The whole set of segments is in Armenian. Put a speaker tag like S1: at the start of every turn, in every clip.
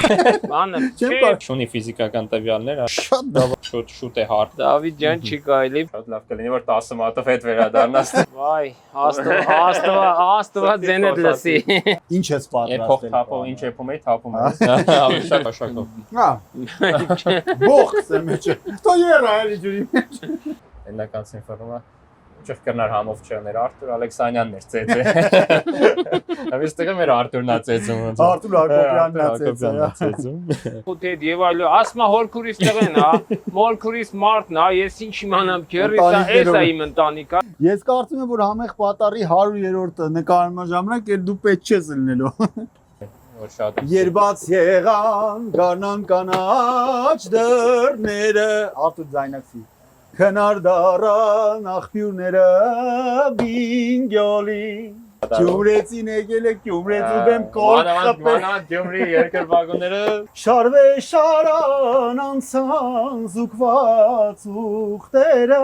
S1: Անը,
S2: Շունի ֆիզիկական տվյալներ,
S3: Շատ լավ։
S2: շուտ է հարթ։
S1: Դավիթ ջան չի կարելի։
S2: Շատ լավ կլինի, որ 10 մատով հետ վերադառնաս։
S1: Վայ, աստված ձենդ լսի։
S3: Ինչ ես
S2: Փող
S3: պատրաստել։
S2: թափով ինչ եփում էի, թափում էի։ Ավելի շատ աշակով։
S3: Հա։ Բոխս է մեջը։ Кто ера էլի ջուրի մեջ։
S2: Եննական սինֆորմա Չկրնար համով չներ Արտուր Ալեքսանյանն էր ծեծը։ Ավստեղը մեր Արտուրն է ծեծում ոնց։
S3: Արտուր Հակոբյանն է ծեծում։
S1: Ուտեդ եւ այլը, ասма հորքուրիս տղեն, հա։ Մորքուրիս մարդն, հա, ես ինչ իմանամ, քերիսա, էսա իմ ընտանիքա։
S3: Ես կարծում եմ, որ համեղ պատառի 100-րդ նկարման ժամանակ էլ դու պետք չես լինելու։
S2: Որ շատ։
S3: Երբաց եղան գարնան կանաչ դռները, Արտուր ձայնացի։ Քնարդարան աղբյուրները բինգյոլի Գյումրեցին եկել է Գյումրեցու դեմ կորք խփել
S2: Մանա Գյումրի երկրվագոնները
S3: Շարվե շարան անցան զուգված ուխտերը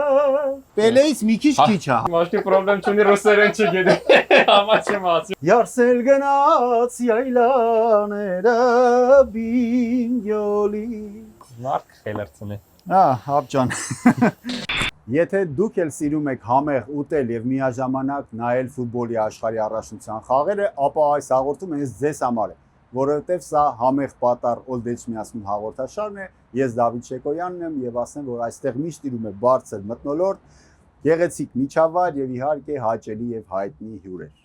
S3: Պելեից մի քիչ հա
S2: Մաշկի պրոբլեմ չունի ռուսերեն չգիտի Համա չեմ ասում
S3: Յարսել գնաց յայլաները բինգյոլի
S2: Մարկ խելերցնի
S3: Հապ ջան Եթե դուք էլ սիրում եք համեղ ուտել եւ միաժամանակ նայել ֆուտբոլի աշխարհի առաջնության խաղերը, ապա այս հաղորդումը հենց ձեզ համար է, որովհետեւ սա համեղ պատառ Old Echmiadzin հաղորդաշարն է, ես Դավիթ Շեկոյանն եմ եւ ասեմ, որ այստեղ միշտ իրում է բարձր մթնոլորտ, գեղեցիկ միջավայր եւ իհարկե հաճելի եւ հայտնի հյուրեր։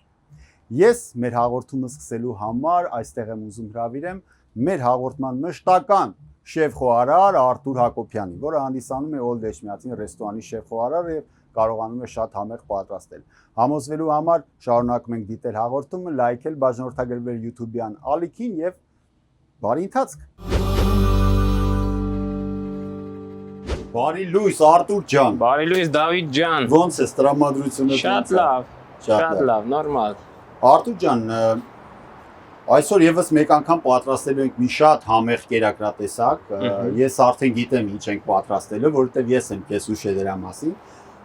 S3: Ես մեր հաղորդումը սկսելու համար այստեղ եմ ուզում հրավիրեմ մեր հաղորդման մշտական շեֆ-խոհարար Արտուր Հակոբյանի, որը հանդիսանում է Old Echmiadzin ռեստորանի շեֆ-խոհարարը եւ կարողանում է շատ համեղ պատրաստել։ Համոզվելու համար շարունակում ենք դիտել հաղորդումը, լայքել, բաժանորդագրվել YouTube-յան ալիքին եւ բարի ընթացք։ Բարի լույս Արտուր ջան։
S1: Բարի լույս Դավիթ ջան։
S3: Ոնց է տրամադրությունը։
S1: Շատ լավ, նորմալ։
S3: Արտուր ջան, այսօր եւս մեկ անգամ պատրաստելու ենք մի շատ համեղ կերակրատեսակ։ Ես արդեն գիտեմ ինչ ենք պատրաստելու, որովհետեւ ես եմ քեզ ուշել դրա մասին։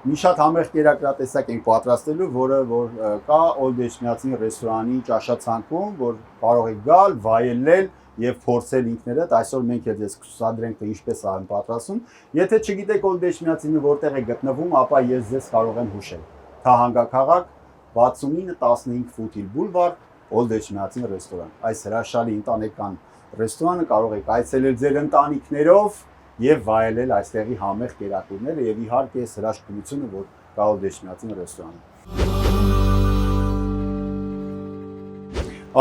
S3: Մի շատ համեղ կերակրատեսակ ենք պատրաստելու, որը որ կա Old Echmiadzin ռեստորանի ճաշացանկում, որ կարող եք գալ, վայելել եւ փորձել ինքներդ։ Այսօր մենք էլ ես կցուցադրենք թե ինչպես է պատրաստում։ Եթե չգիտեք Old Echmiadzin-ը որտեղ է գտնվում, ապա ես ձեզ կարող եմ հուշել։ Թահանգաքաղաք 6915 Ֆուտիլ Բուլվար Old Echmiadzin ռեստորան։ Այս հրաշալի ընտանեկան ռեստորանը կարող եք այցելել ձեր ընտանիքներով եւ վայելել այստեղի համեղ կերակուրները եւ իհարկե այս հրաշքությունը, որ կա Old Echmiadzin ռեստորանում։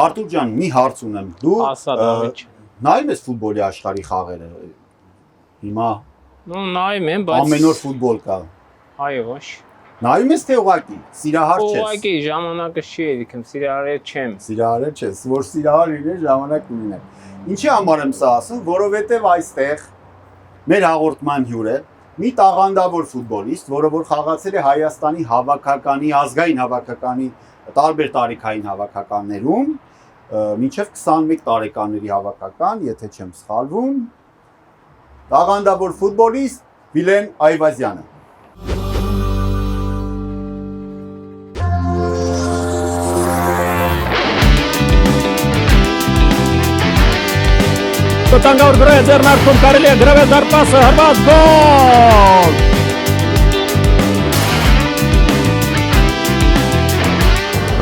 S3: Արտուր ջան, մի հարց ունեմ։ Դու նայում ես ֆուտբոլի աշխարհի խաղերը։ Հիմա
S1: նայում եմ, բայց
S3: ամեն օր ֆուտբոլ կա։
S1: Այո, ոչ։
S3: Նայում ես թե ուղակի սիրահար չես։
S1: Ուղղակի ժամանակը չի ելիքım, սիրահարել չեմ։
S3: Սիրահարել չես, որ սիրահար լինես ժամանակ ունենա։ Ինչի համար եմ սա ասում, որովհետև այստեղ մեր հաղորդման հյուրը մի տաղանդավոր ֆուտբոլիստ, որը որ խաղացել է Հայաստանի հավաքականի, ազգային հավաքականի տարբեր տարիքային հավաքականներում, մինչև 21 տարեկանների հավաքական, եթե չեմ սխալվում, տաղանդավոր ֆուտբոլիստ Վիլեն Այվազյանը։
S4: Տանգավոր գրե ձեռնարկում կարելի է գրավել դարպասը հրված գոլ։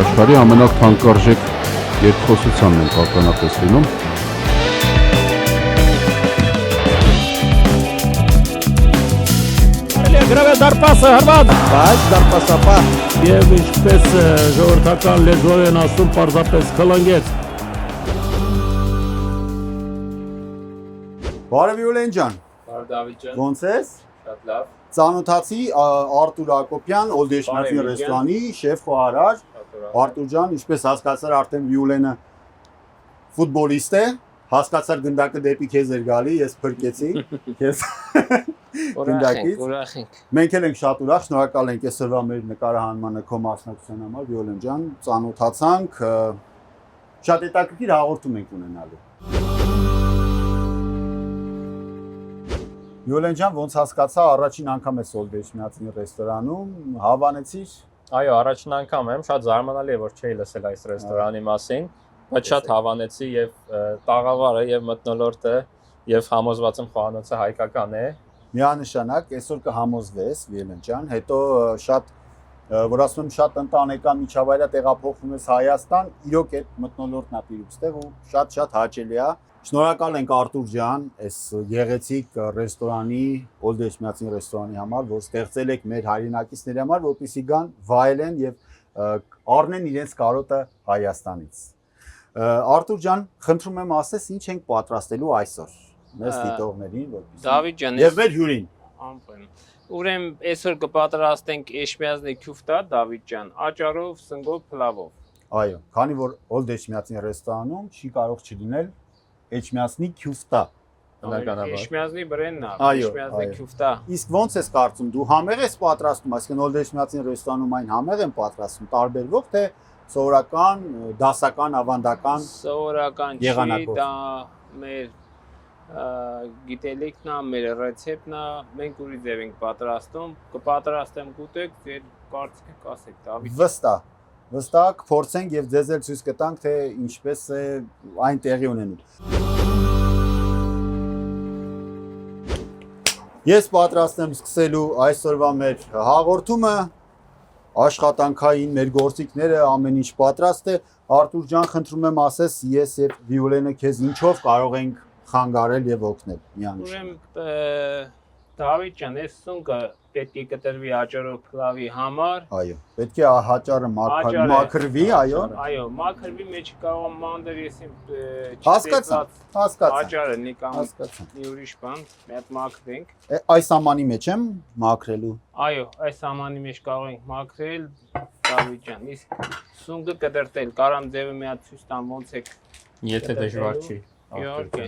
S5: Աշխարհի ամենաթանկարժեք երկխոսությանն են ականատես լինում։
S4: Կարելի է գրավել դարպասը հրված, բայց դարպասապա եւ ինչպես ժողովրդական լեզվով են ասում, պարզապես կլնգեց։
S3: Բարև Վիոլեն ջան։
S2: Բարև Դավիթ ջան։
S3: Ոնց ես։
S2: Շատ լավ։
S3: Ծանոթացի Արտուր Հակոբյան, Old Echmiadzin ռեստորանի շեֆ-խոհարար։ Արտուր ջան, ինչպես հասկացար, արդեն Վիոլենը ֆուտբոլիստ է, հասկացար գնդակը դեպի քեզ էր գալի, ես փրկեցի քեզ գնդակից։
S1: Ուրախ ենք։
S3: Մենք էլ ենք շատ ուրախ, շնորհակալ ենք այսօրվա մեր նկարահանմանը քո մասնակցության համար, Վիոլեն ջան, ծանոթացանք, շատ հետաքրքիր հաղորդում ենք ունենալու։ Վիոլեն ջան, ոնց հասկացա, առաջին անգամ ես Old Echmiadzin ռեստորանում, հավանեցիր։
S2: Այո, առաջին անգամ եմ, շատ զարմանալի է, որ չէի լսել այս ռեստորանի մասին, Բայց շատ հավանեցի եւ տաղավարը եւ մթնոլորտը եւ համոզված եմ խոհանոցը հայկական է։
S3: Միանշանակ այսօր կհամոզվես Վիլեն ջան, հետո շատ որ ասում եմ շատ ընտանեկան միջավայրը տեղափոխվում ես Հայաստան, իրոք այդ մթնոլորտն է տիրուստեղ ու շատ հաճելի է։ Շնորհակալ ենք Արտուր ջան, այս գեղեցիկ ռեստորանի, Old Eshmiatsin ռեստորանի համար, որ ստեղծել եք մեր հայրենակիցների համար, որպեսզի գան, վայելեն եւ առնեն իրենց կարոտը Հայաստանից։ Արտուր ջան, խնդրում եմ ասես, ինչ ենք պատրաստելու այսօր մեզ դիտողներին, որպեսզի
S1: Դավիթ ջան,
S3: եւ մեր հյուրին։
S1: Անպայման։ Ուրեմն այսօր կպատրաստենք Էշմիածնի քյուֆտա, Դավիթ ջան, աճարով, սնգով, փլավով։
S3: Այո, քանի որ Old Eshmiatsin ռեստորանում չի կարող չլինել Էշմիածնի քյուֆտա։
S2: Բնականաբար։
S1: Էշմիածնի բրենդն է,
S3: Այո,
S1: Էշմիածնի
S3: այո։
S1: քյուֆտա։
S3: Իսկ ոնց ես կարծում, դու համեղ ես պատրաստում, այսինքն Old Eshmiatsin ռեստորանում այն համեղ են պատրաստում, տարբերվող թե սովորական, դասական, ավանդական։
S1: Սովորական չի,
S3: Եղանակով։
S1: դա մեր գիտելիքն է, մեր ռեցեպտն է, մենք ուրիշ ձև ենք պատրաստում, կպատրաստեմ գուտեք, ձեր կարծիքը կասեք, Դավիթ։
S3: Վստահ կփորձենք եւ ձեզ էլ ցույց կտանք, թե ինչպես է այն տեղի ունենում։ Ես պատրաստ եմ սկսելու այսօրվա մեր հաղորդումը, աշխատանքային մեր գործիքները, ամեն ինչ պատրաստ է։ Արտուր ջան, խնդրում եմ ասես, ես եւ Վիոլենը քեզ ինչով կարող ենք խանգարել եւ օգնել միանշանակ։
S1: Ուրեմն Դավիթ ջան, այս սունկը պետք է կտրվի աճարով փլավի համար։
S3: Այո, պետք է հաճարը մաքրվի, այո։
S1: Այո, մաքրվի մեջ կարող մանդր եսիմ
S3: Հասկացա։
S1: Աճարը նի կամ
S3: Հասկացա։
S1: մի ուրիշ բան, մենք մաքրենք։
S3: Այս ամանի մեջ եմ մաքրելու։
S1: Այո, այս ամանի մեջ կարող ենք մաքրել, Դավիթ ջան, իսկ սունկը կտրտել, կարամ ձևը մի հատ ցույց տամ ոնց է։
S2: Եթե դժվար չի։
S1: Իհարկե։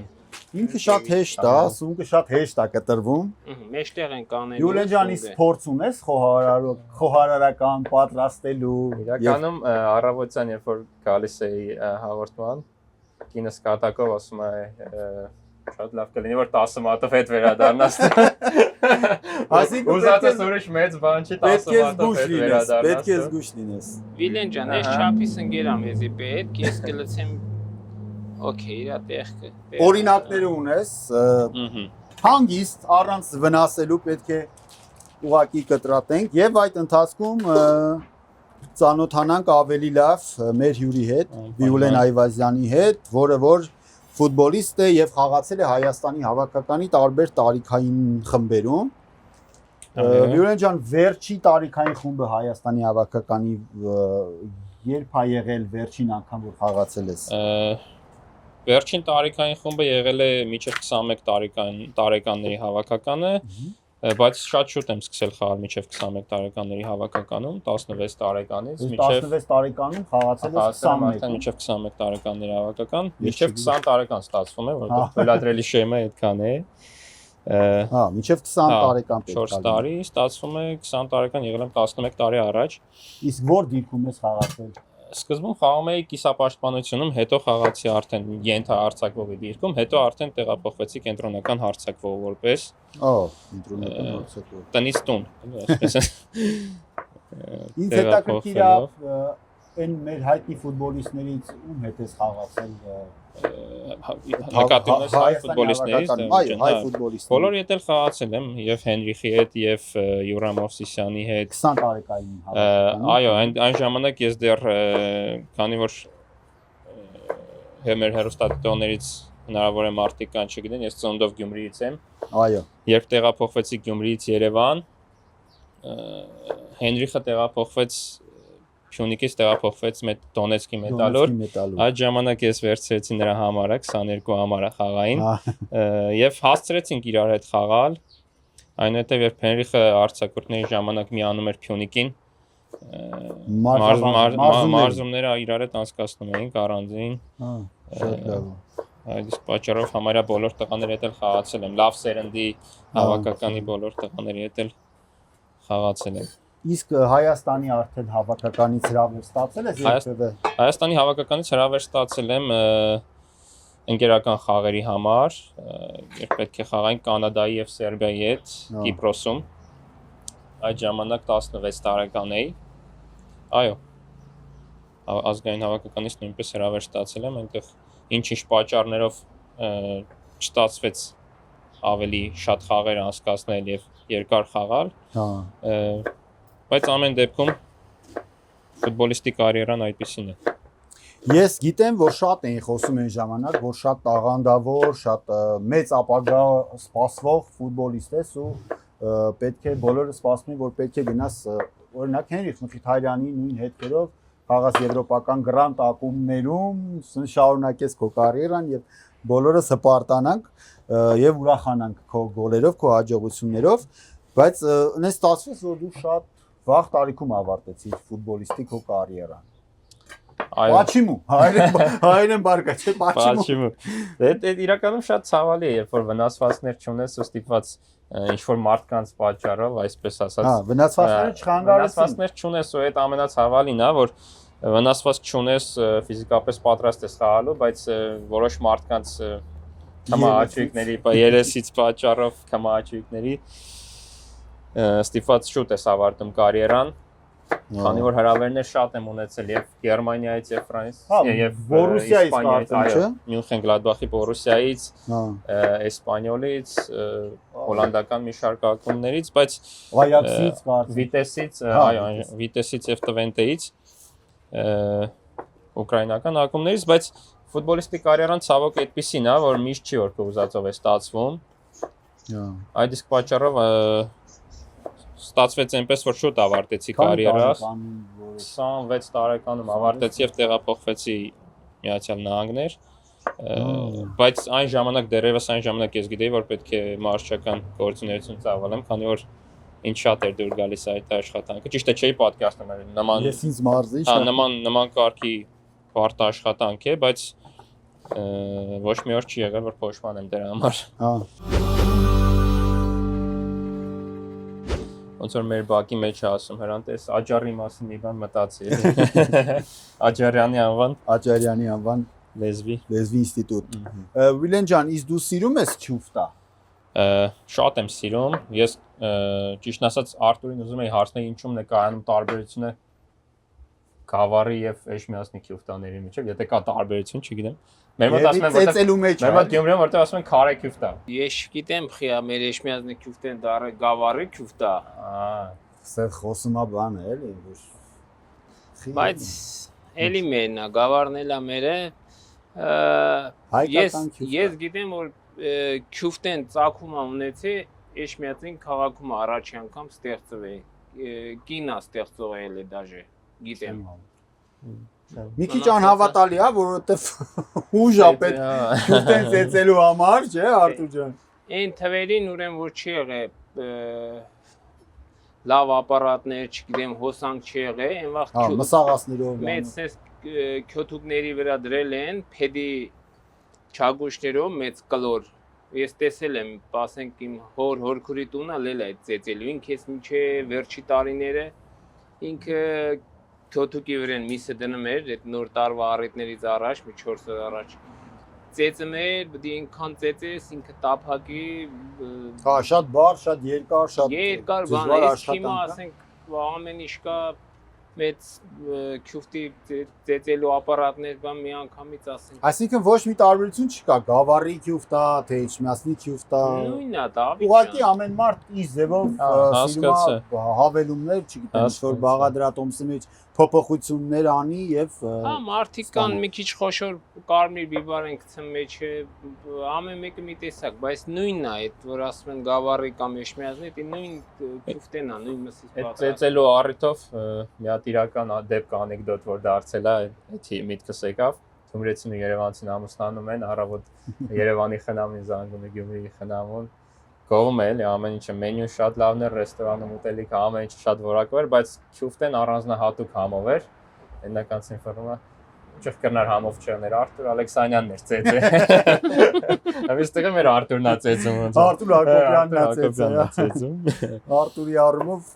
S3: Ինքը շատ հեշտ է, սունկը շատ հեշտ է կտրվում։
S1: Մեջտեղ են կանելու։
S3: Յուլեն ջանի սփորձ ունես խոհարարական պատրաստելու։
S2: Իրականում առավոտյան երբ որ գալիս էի հաղորդման, կինս կատակով ասում է շատ լավ կլինի որ 10 մատով հետ վերադառնաս։
S3: Այսինքն
S2: ուզած ես ուրիշ մեծ բան չի 10 մատով հետ վերադառնաս։
S3: Պետք է զգուշ լինես։
S1: Վիլեն ջան, այս չափի սնգերամ եզի պետք, ես կլցեմ Okay, իրա տեղքը։
S3: Օրինակները ունես, հանգիստ առանց վնասելու պետք է ուղակի կտրատենք եւ այդ ընթացքում ծանոթանանք ավելի լավ մեր հյուրի հետ, Վիոլեն Այվազյանի հետ, որը որ ֆուտբոլիստ է եւ խաղացել է Հայաստանի հավաքականի տարբեր տարիքային խմբերում։ Վիոլեն ջան, վերջի տարիքային խումբը Հայաստանի հավաքականի երբ է եղել վերջին անգամ որ խաղացել ես։
S2: Վերջին տարիքային խումբը եղել է մինչև 21 տարեկանների հավաքականը, բայց շատ շուտ եմ սկսել խաղալ մինչև 21 տարեկանների հավաքականում, 16 տարեկանից
S3: մինչև 16 տարեկանում խաղացել ես 21,
S2: մինչև 21 տարեկանների հավաքական, մինչև 20 տարեկան ստացվում է, որովհետև թույլատրելի շեմը այդքան է։
S3: Հա, մինչև 20 տարեկան պետք է
S2: 4 տարի, ստացվում է 20 տարեկան եղել եմ 11 տարի առաջ։
S3: Իսկ որ դիրքում ես խաղացել։
S2: Սկզբում խաղում էի կիսապաշտպանությունում, հետո խաղացի արդեն ենթահարձակվողի դիրքում, հետո արդեն տեղափոխվեցի կենտրոնական հարձակվող որպես։
S3: Կենտրոնական հարձակվող։
S2: Տնից տուն, այսպես է։
S3: Ինձ հետաքրքիր է այն մեր հայտնի ֆուտբոլիստներից ում հետ ես խաղացել։
S2: Նկատում ես հայ ֆուտբոլիստներից։
S3: Այո, հայ ֆուտբոլիստներ։
S2: Բոլորի հետ էլ խաղացել եմ, եւ Հենրիխի հետ, եւ Յուրամ Մովսիսյանի հետ։
S3: 20 տարեկային
S2: հավաքական։ Այո, այն ժամանակ ես դեռ քանի որ մեր հերոստատիտողներից հնարավոր է մարդիկ կան չգիտեն, ես ծննդով Գյումրիից եմ։
S3: Այո։
S2: Երբ տեղափոխվեցի Գյումրիից Երևան, Հենրիխը տեղափոխվեց Փյունիկից տեղափոխվեց Դոնեցկի Մետալուրգ։ Այդ ժամանակ ես վերցրեցի նրա համարը 22 համարը խաղային եւ հասցրեցինք իրար հետ խաղալ։ Այնուհետեւ երբ Հենրիխը արձակուրդների ժամանակ միանում էր Փյունիկին, մարզումները իրար հետ անցկացնում էինք առանձին։
S3: Շատ լավ։
S2: Այս պատճառով համարյա բոլոր տղաների հետ էլ խաղացել եմ։ Լավ սերնդի հավաքականի բոլոր տղաների հետ էլ խաղացել եմ։
S3: Իսկ Հայաստանի արդեն հավաքականից հրավեր ստացել ես երբևէ։
S2: Հայաստանի հավաքականից հրավեր ստացել եմ ընկերական խաղերի համար, երբ պետք է խաղային Կանադայի եւ Սերբիայի հետ Կիպրոսում։ Այդ ժամանակ 16 տարեկան էի։ Այո։ ազգային հավաքականից նույնպես հրավեր ստացել եմ, այնտեղ ինչ-ինչ պատճառներով չստացվեց ավելի շատ խաղեր անցկացնել եւ երկար խաղալ։ Բայց ամեն դեպքում ֆուտբոլիստի կարիերան այդպեսին է։
S3: Ես գիտեմ, որ շատ էին խոսում այն ժամանակ, որ շատ տաղանդավոր, շատ մեծ ապագա սպասվող ֆուտբոլիստ ես ու պետք է բոլորը սպասում են, որ պետք է գնաս օրինակ Հենրիխ Մխիթարյանի նույն հետքերով խաղաս եվրոպական գրանտ ակումբներում, շարունակես քո կարիերան եւ բոլորս հպարտանանք եւ ուրախանանք քո գոլերով, քո հաջողություններով, բայց այնպես ստացվեց, որ դու շատ վաղ տարիքում ավարտեցիր ֆուտբոլիստի քո կարիերան։ Պաչիմու, հայերեն բարգա չէ, պաչիմու։
S2: Դա իրականում շատ ցավալի է, երբ որ վնասվածքներ չունես ու ստիպված ինչ-որ մարդկանց պատճառով, այսպես ասած։
S3: Հա, վնասվածքները չխանգարեցին։
S2: Վնասվածքներ չունես ու այդ ամենացավալին է, որ վնասվածք չունես, ֆիզիկապես պատրաստ ես խաղալու, բայց որոշ մարդկանց կամաճույքների, երեսից պատճառով կամաճույքների ստիպված շուտ ես ավարտում կարիերան։ Քանի որ հրավերներ շատ եմ ունեցել եւ Գերմանիայից եւ Ֆրանսիայից եւ
S3: Բորուսիայից,
S2: այո, Մյունխեն Գլադբախի Բորուսիայից, Էսպանյոլից, հոլանդական մի շարք ակումբներից, բայց
S3: Այաքսից,
S2: Վիտեսից, այո, Վիտեսից եւ Տվենտեից, ուկրաինական ակումբներից, բայց ֆուտբոլիստի կարիերան ցավոք այդպեսին է, որ միշտ չի որ ուզածով է ստացվում։ Այդ իսկ պատճառով ստացվեց այնպես, որ շուտ ավարտեցի կարիերաս, 26 տարեկանում ավարտեցի եւ տեղափոխվեցի Միացյալ Նահանգներ, բայց այն ժամանակ դեռևս այն ժամանակ ես գիտեի, որ պետք է մարզչական գործունեություն ծավալեմ, քանի որ ինչ շատ էր դուր գալիս այդ աշխատանքը, ճիշտ է չէի պատկերացնում նման
S3: ես ինձ մարզիչ,
S2: հա նման կարգի բարդ աշխատանք է, բայց ոչ մի օր չի եղել, որ փոշմանեմ դրա համար։
S3: Հա
S2: Ոնց որ մեր բակի մեջ է ասում Հրանտես Աջարի մասին մի բան մտածի։ Աջարյանի անվան լեզվի
S3: ինստիտուտ։ Վիլեն ջան, իսկ դու սիրում ես չուֆտա։
S2: Շատ եմ սիրում։ Ես ճիշտ ասած Արտուրին ուզում եի հարցնել ինչու՞մ է կայանում տարբերությունը Գավառի եւ Էջմիածնի քյուֆտաների միջեւ, եթե կա տարբերություն, չգիտեմ։ Մեր մոտ ասում են
S3: ծեծելու մեջ։
S2: Մեր մոտ Գյումրիում որտեղ ասում են քարե քյուֆտա։
S1: Ես գիտեմ, խիա մեր Էջմիածնի քյուֆտեն դառը Գավառի քյուֆտա։
S3: Սա խոսում է բան է, էլի, որ
S1: Բայց էլի մերն է, Գավառն էլա մերը։ Ես գիտեմ, որ քյուֆտեն ծագում ունեցի Էջմիածին քաղաքում առաջի անգամ ստեղծվել։ Կինա ստեղծողել է դաժե, գիտեմ։
S3: Մի քիչ անհավատալի է, որովհետև ուժ է պետք քյուֆտեն ծեծելու համար, չէ, Արտուր ջան։
S1: Այն թվերին ուրեմն որ չի եղել լավ ապարատներ, չգիտեմ, հոսանք չի եղել, այն վաղ
S3: մսաղացներով
S1: մեծ քյոթուկների վրա դրել են փեդի չագուշներով մեծ կլոր։ Ես տեսել եմ, ասենք իմ հորքուրի տունը լել է ծեծելու, ինքը ես մինչև վերջի տարիները ինքը քյոթուկի վրան միսը դնում էր, այդ նոր տարվա առիթներից առաջ, մի 4 օր առաջ ծեծում էր, պետք է ինքան ծեծես, ինքը տափակի,
S3: հա, շատ բար, շատ
S1: երկար բան է, իսկ հիմա ասենք ամեն ինչ կա մեծ քյուֆտի ծեծելու ապարատներ բան մի անգամից ասենք։
S3: Այսինքն ոչ մի տարբերություն չկա, Գավառի քյուֆտա, թե Էջմիածնի քյուֆտա։
S1: Նույնն է, Դավիթ։
S3: Ուղղակի ամեն մարդ իր ձևով սիրում է հավելումներ, չգիտեմ, ինչ-որ բաղադրատոմսի մեջ փոփոխություններ անի եւ
S1: հա մարդիկ կան մի քիչ խոշոր կարմիր բիբար են գցում մեջը ամեն մեկը մի տեսակ բայց նույնն է այդ որ ասում են Գավառի կամ Էջմիածնի դա նույն քյուֆտեն է նույն մսից
S2: այդ ծեծելու առիթով մի հատ իրական դեպք անեկդոտ որ դարձել է էթի միտքս եկավ Գյումրեցին ու Երևանցին ամուսնանում են առավոտ Երևանի խնամին զանգում է Գյումրիի խնամուն Կողմ է, ամեն ինչը մենյուն շատ լավն է, ռեստորանում ուտելիքը ամեն ինչ շատ որակով էր, բայց քյուֆտեն առանձնահատուկ համով էր։ Եննական ինֆորմացիա ճիշտ կրնար համով չներ Արտուր Ալեքսանյանն էր ծեծել։ Այստեղ մեր Արտուրն է ծեծում ոնց։
S3: Արտուր Հակոբյանն է ծեծում։ Արտուրի առումով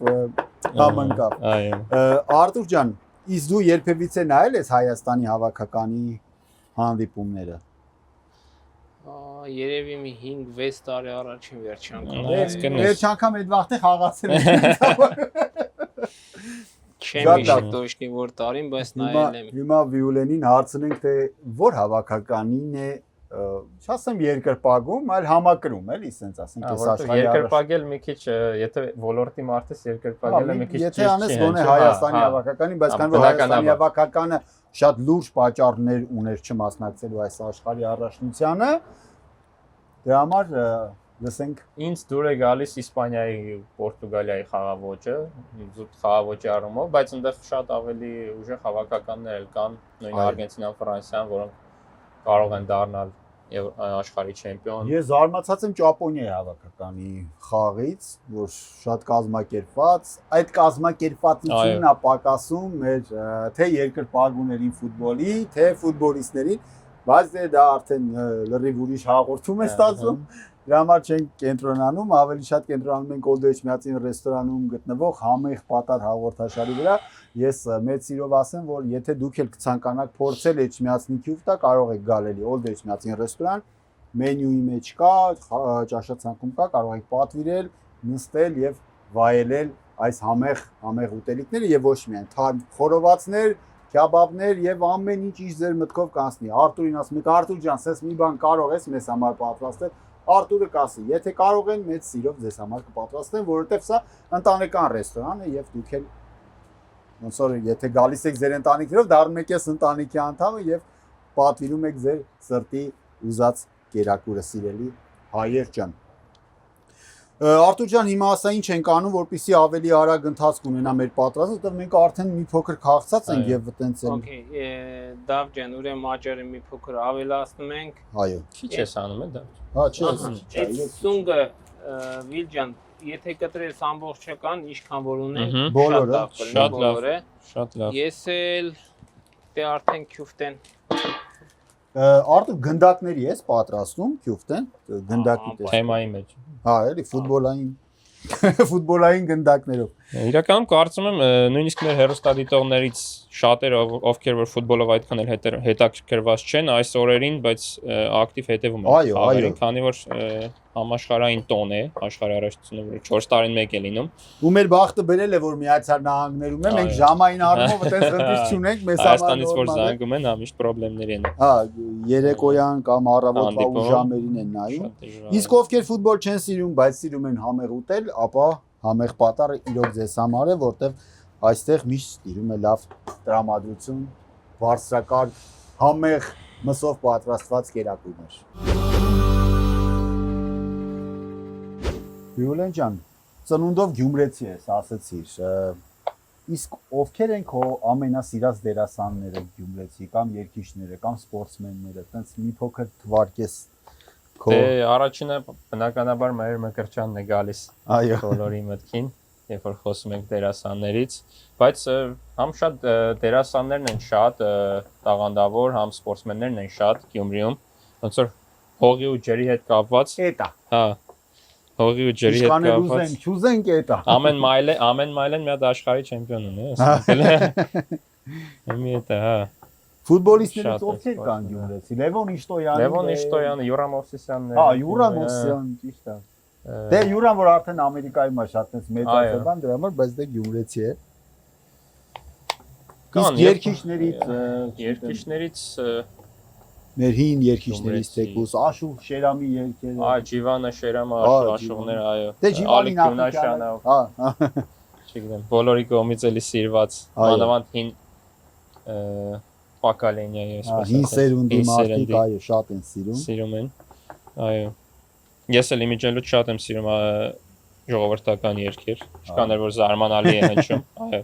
S3: համընկավ։
S2: Այո։
S3: Արտուր ջան, իսկ դու երբևիցե նայել ես Հայաստանի հավաքականի հանդիպումները։
S1: Երևի մի 5-6 տարի առաջին վերջ անգամ։
S3: Վերջ անգամ այդ վաղտե խաղացել եմ։
S1: Չեմ իշտ դոշնի որ տարին, բայց նայել եմ։
S3: Հիմա Վիոլենին հարցնենք թե որ հավաքականին է չասեմ երկրպագում, այլ համակրում, էլի, ասենք, ասենք, այս աշխարհի
S2: երկրպագել մի քիչ, եթե ոլորտի մարդես երկրպագելը մի քիչ
S3: եթե անես գոնե Հայաստանի հավաքականին, բայց քանի որ Հայաստանի հավաքականը շատ լուրջ պատճառներ ուներ չմասնակցելու այս աշխարհի առաջնությանը, դրա համար լսենք
S2: ինձ դուր է գալիս Իսպանիայի, Պորտուգալիայի խաղաոճը, զուտ խաղաոճի առումով, բայց այնտեղ շատ ավելի ուժեղ հավաքականներ կան, նույն Արգենտինան, Ֆրանսիան, որոնք կարող են դառնալ եւ աշխարհի չեմպիոն։
S3: Ես զարմացած եմ Ճապոնիայի հավաքականի խաղից, որ շատ կազմակերպված, այդ կազմակերպվածությունն է պակասում մեր թե երկրպագուներին ֆուտբոլի, թե ֆուտբոլիստներին, բայց դա արդեն լրիվ ուրիշ հաղորդում է ստացվում։ Դրա համար չենք կենտրոնանում, ավելի շատ կենտրոնանում ենք Օլդո Էջմիածին ռեստորանում գտնվող Համեղ պատար հաղորդաշարի վրա։ Ես մեծ սիրով ասեմ, որ եթե դուք էլ կցանկանաք փորձել Էջմիածնի քյուֆտա, կարող եք գալ էլի Օլդո Էջմիածին ռեստորան, մենյուի մեջ կա, ճաշացանկում կա, կարող եք պատվիրել, նստել եւ վայելել այս համեղ ուտելիքները եւ ոչ միայն թարմ խորովածներ, քյաբաբներ եւ ամեն ինչ ինչ ձեր մտքով կանցնի։ Արտուրին ասում եք, Արտուր ջան, սես մի բան կարող ես մեզ համար պատրաստել։ Արտուրը կասի, եթե կարող են մեծ սիրով ձեզ համար կպատրաստեն, որովհետև սա ընտանեկան ռեստորան է եւ դուք էլ ոնց որ եթե գալիս եք ձեր ընտանիքներով, դառնում եք ես ընտանիքի անդամը եւ պատվիրում եք ձեր սրտի ուզած կերակուրը սիրելի հայեր ջան։ Արտուր ջան, հիմա ասա ինչ ենք անում, որպեսզի ավելի արագ ընթացք ունենա մեր պատրաստը, որտեղ մենք արդեն մի փոքր քաղցած ենք եւ տենց էլ։
S1: Okay, Դավ ջան, ուրեմն աճերը մի փոքր ավելացնում ենք։
S3: Այո։
S2: Քիչ ես անում է դա։
S3: Հա, չէ։
S1: Այդ սունգը Վիլ ջան, եթե կտրես ամբողջական, ինչքան որ ունենք,
S3: բոլորը,
S2: շատ լավ է, շատ լավ։
S1: Ես էլ դե արդեն քյուֆտեն
S3: Արտուր գնդակների ես պատրաստում քյուֆտեն, գնդակի տես։
S2: Թեմայի մեջ։
S3: Հա, էլի ֆուտբոլային գնդակներով։
S2: Իրականում կարծում եմ նույնիսկ մեր հեռուստադիտողներից շատերը ովքեր որ ֆուտբոլով այդքան էլ հետաքրքրված չեն այս օրերին, բայց ակտիվ հետևում են խաղերին, քանի որ համաշխարհային տոն է, աշխարհի առաջնությունը, որը 4 տարին մեկ է լինում։
S3: Ու մեր բախտը բերել է, որ Միացյալ Նահանգներում է, մենք ժամային առումով այդպես խնդիր չունենք, մեզ համար
S2: Հայաստանից որ զանգում են, միշտ խնդիրներ են։
S3: Հա, երեկոյան կամ առավոտվա ժամերին են նայում։ Իսկ ովքեր ֆուտբոլ չեն սիրում, բայց սիրում են համեղ ուտել, ապա Համեղ պատարը իրոք ձեզ համար է, որտեղ այստեղ միշտ ստիրում է լավ տրամադրություն, բարձրակարգ, համեղ մսով պատրաստված կերակուրներ։ Վիոլեն ջան, ծնունդով գյումրեցի ես, ասեցիր, իսկ ովքեր են քո ամենասիրած դերասանները գյումրեցի, կամ երգիչները, կամ սպորտսմենները, տենց մի փոքր թվարկես
S2: Դե առաջինը բնականաբար Մայր Մկրտչյանն է գալիս բոլորի մտքին, երբ որ խոսում ենք դերասաններից, բայց համ շատ դերասաններն են շատ տաղանդավոր, համ սպորտսմեններն են շատ Գյումրիում, ոնց որ հողի ու ջրի հետ կապված։
S3: Էտա։
S2: Հա։ Հողի ու ջրի հետ կապված։
S3: Չուզենք էտա։
S2: Ամեն մայլեն մի հատ աշխարհի չեմպիոն ունի, ասենք։ Մի էտա, հա։
S3: Ֆուտբոլիստներից ովքեր կան գյումրեցի։ Լևոն
S2: Իշտոյանը, Յուրա Մովսիսյանն է։
S3: Հա, Յուրա Մովսիսյան, ճիշտ է։ Դե Յուրան որ արդեն Ամերիկայում է շատ մեծ մեծացան դրա համար, բայց դե գյումրեցի է։ Իսկ
S2: երկիչներից
S3: մեր հին երկիչներից թեկուս Աշուղ Շերամի երկերը։
S2: Այ Ջիվանը Շերամը Աշուղներ, այո։
S3: Դե Ջիվանին
S2: Աշանը։ Հա։ Չգիտեմ, բոլորի կողմից էլի սիրված, մանավանդ հին Պակալենիայի այսպես։
S3: Հին սերունդի մարդիկ այո շատ են սիրում։
S2: Սիրում են։ Այո։ Ես էլ իմիջելուց շատ եմ սիրում ժողովրդական երգեր, ինչքան որ զարմանալի է հնչում, այո։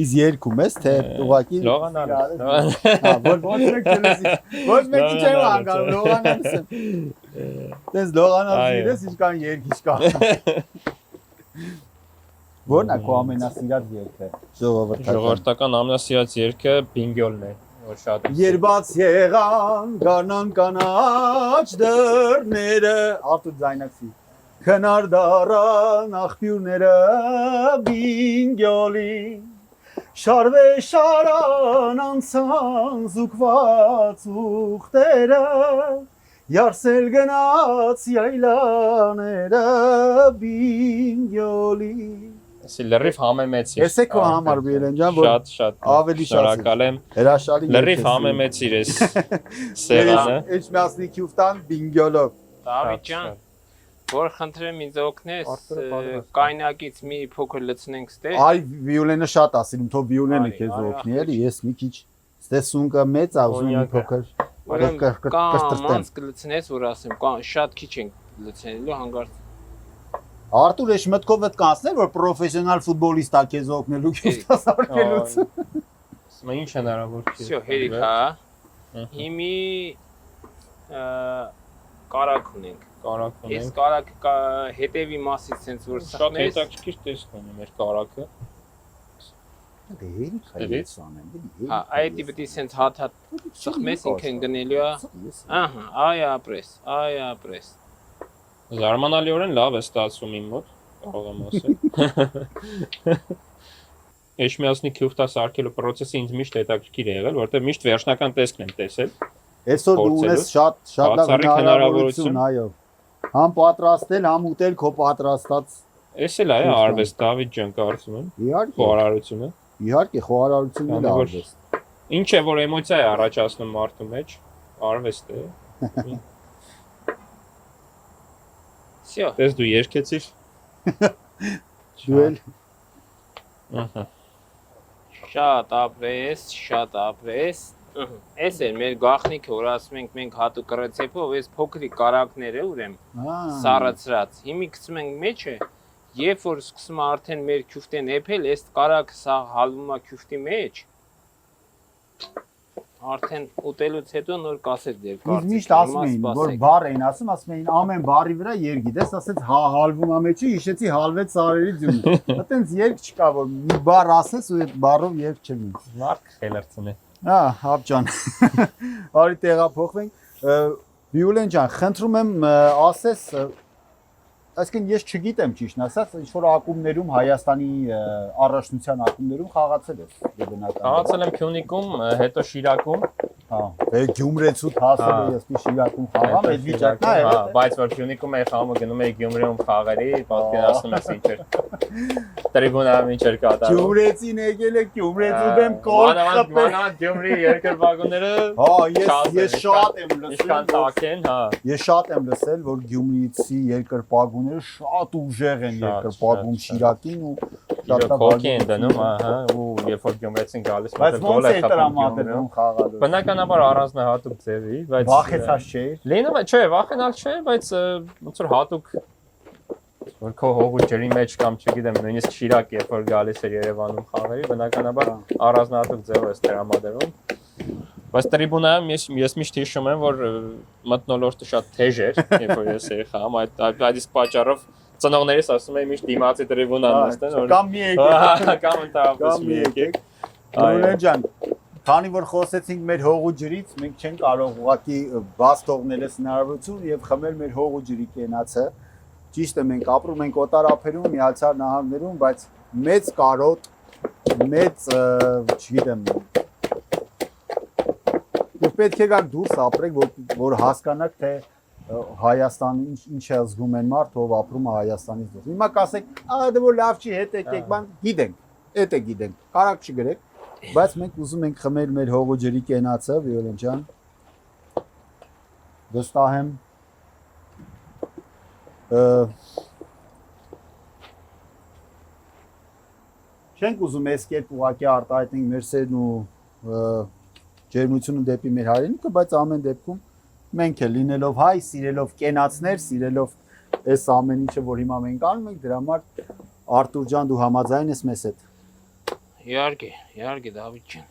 S2: Իսկ
S3: երգում ես թե ուղղակի
S2: լողանալ։
S3: Հա, ոչ մեկի չէ անգամ լողանալս եմ։ Դες լողանալս իրես ինչքան երգիչ կա։ Որն է քո ամենասիրած երգը
S2: ժողովրդական ամենասիրած երգը Բինգյոլն է, որ շատ եմ։
S3: Երբաց եղան գարնան կանաչ դռները, Արտուր ձայնացի։ Քնար դառան աղբյուրները Բինգյոլի, շարվե շարան անցան զուգված ուխտերը, Յարսել գնաց յայլաները Բինգյոլի։
S2: Էսի լրիվ համեմեցիր։
S3: Էս է քո համար Վիլեն ջան, որ
S2: շատ
S3: ավելի շատ
S2: շնորհակալ եմ։
S3: հրաշալի
S2: Լրիվ համեմեցիր ես սեղանը։
S3: Էջմիասնի քյուֆտան բինգյոլով։
S1: Դավիթ ջան, որ խնդրեմ ինձ օգնես, կայնակից մի փոքր լցնենք ստե։
S3: Այ Վիոլենը շատ ասինում, թող Վիոլենը քեզ օգնի, էլի, ես մի քիչ ստեսունկը մեծ աղզում մի փոքր
S1: Կանց կլցնես, որ ասեմ, շատ քիչ ենք լցնելու հանգարց։
S3: Արտուր, ես մտքով եմ կանցնել, որ պրոֆեսիոնալ ֆուտբոլիստա քեզ օգնելու քյուֆտասարկելուց։
S2: Սա ինչ հնարավոր չի։
S1: Всё, հերիք հա։ Հիմի կարակ ունենք։
S2: Կարակ ունենք։
S1: Ես կարակ հետևի մասից sense որ
S2: Շատ
S1: սխնես։
S2: հետաքրքիր տեսք ունի մեր կարակը։
S3: Դե հերիք հայից անեմ, էլի։
S1: Հա, այդի պետք է sense հատ սխմես ինքն գնելու է։ Ահա, այ ապրես։
S2: Զարմանալիորեն լավ է ստացվում իմ մոտ, կարող եմ ասել։ Էջմիածնի քյուֆտա սարքելու process-ը ինձ միշտ հետաքրքիր է եղել, որովհետև միշտ վերջնական տեսքն եմ տեսել։
S3: Այսօր դու ունես շատ լավ հնարավորություն, այո։ Համ պատրաստել, համ ուտել քո պատրաստած։
S2: Էս էլ է արվեստ, Դավիթ ջան, կարծում եմ։
S3: Իհարկե։
S2: Խոհարարությունը։
S3: Իհարկե, խոհարարությունն էլ արվեստ։
S2: Ինչ է որ էմոցիա է առաջացնում մարդու մեջ, արվեստ է։
S1: Всё։
S2: Դες դու երկեցիր։
S3: Դու էլ
S2: Ահա։
S1: Շատ ապրես։ Էս է մեր գաղտնիքը, որ ասում ենք մենք հատուկ ռեցեպտով, այս փոքրիկ կարակները ուրեմն սառացրած։ Հիմի գցում ենք մեջը, երբ որ սկսում է արդեն մեր քյուֆտեն էփել, այս կարակը սա հալվում է քյուֆտի մեջ։ Արդեն ուտելուց հետո նոր կասետ դեր
S3: Ինձ միշտ ասում էին, որ բառ էին ասում էին ամեն բառի վրա երգ գիտես, ասեց հալվում է մեջը, հիշեցի հալվեց սարերի ձյունը։ Այդտենց երգ չկա, որ մի բառ ասես ու այդ բառով երգ չլինի։
S2: Մարկ խելրցն է։
S3: Հապ ջան։ Արի տեղափոխվենք։ Վիոլեն ջան, խնդրում եմ ասես, այսինքն ես չգիտեմ ճիշտն ասած, ինչ որ ակումբներում Հայաստանի առաջնության ակումբներում խաղացել ես բնական։
S2: Խաղացել եմ Փյունիկում, հետո Շիրակում։
S3: Հա, Գյումրեցուց հասել է ես Շիրակում խաղամ, այդ վիճակն է։
S2: Հա, բայց որ Փյունիկում էի խաղում, գնում էի Գյումրիում խաղերի, պատկերացնում ես ինչ էր։ Տրիբունայում ինչ էր կատարում։
S3: Գյումրեցին եկել է, Գյումրեցու դեմ կոլ խփել։
S2: Մանավանդ Գյումրի երկրպագուները։
S3: Հա, ես շատ եմ լսել։
S2: Ինչքան տաք են, հա։
S3: Ես շատ եմ լսել, որ Գյումրիցի երկրպագուները շատ ուժեղ են երկրպագում Շիրակին ու
S2: շատ կոկի են դնում, ահա, ու երբ որ Գյումրեցին գալիս մոտ գոլ է խփում
S3: խաղալու։
S2: Բնականաբար առանձնահատուկ ձևի, բայց
S3: վախեցած չէ։
S2: Լինում է, չէ, վախենալ չէ, բայց ոնց որ հատուկ որ քո հողու ջրի մեջ կամ չգիտեմ, նույնիսկ Շիրակ երբ որ գալիս էր Երևանում խաղերի, բնականաբար առանձնահատուկ ձև է տրամադրվում։ Բայց տրիբունայում ես միշտ հիշում եմ, որ մթնոլորտը շատ թեժ էր, երբ որ ես էի խաղում, այդ իսկ պատճառով ծնողներիս ասում էին միշտ դիմացի տրիբունան նստեն, որ
S3: կամ մի եկեք,
S2: կամ ընդհանրապես մի եկեք։
S3: Վիոլեն ջան, քանի որ խոսեցինք մեր հողու ջրից, մենք չենք կարող ուղղակի բաց թողնել այս հնարավորություն եւ խմել մեր հողու ջրի կենացը։ Ճիշտ է, մենք ապրում ենք օտարափերում, Միացյալ Նահանգներում, բայց մեծ կարոտ, մեծ, չգիտեմ, դուք պետք է գաք դուրս ապրեք, որ հասկանաք, թե Հայաստանը ինչ է զգում են մարդ, ով ապրում է Հայաստանից դուրս։ Հիմա կասեք, դե որ լավ չի, հետ եկեք, բան գիտենք, էդ է գիտենք, կարակ չգրեք, բայց մենք ուզում ենք խմել մեր հողու ջրի կենացը, Վիոլեն ջան։ Վստահ եմ չենք ուզում այս կերպ ուղղակի արտահայտենք մեր սերն ու ջերմությունը դեպի մեր հայրենիքը, բայց ամեն դեպքում մենք էլ լինելով հայ, սիրելով կենացներ, սիրելով այս ամեն ինչը, որ հիմա մենք անում ենք, դրա համար Արտուր ջան, դու համաձայն ես մեզ հետ։
S1: Իհարկե, Դավիթ ջան։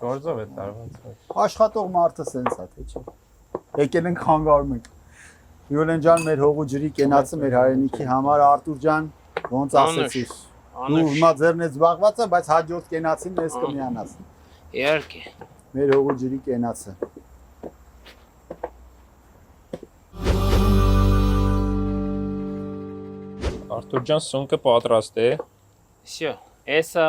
S2: Գործով է տարված։
S3: Աշխատող մարդը սենց է, թե չէ։ Եկել ենք խանգարում ենք։ Վիոլեն ջան, մեր հողու ջրի կենացը մեր հայրենիքի համար Արտուր ջան, ոնց ասեցիր։ Դու հիմա ձեռնից զբաղված ես, բայց հաջորդ կենացին մեզ կմիանաս։
S1: Իհարկե։
S3: Մեր հողու ջրի կենացը։
S2: Արտուր ջան, սունկը պատրաստ է։
S1: Всё, էսա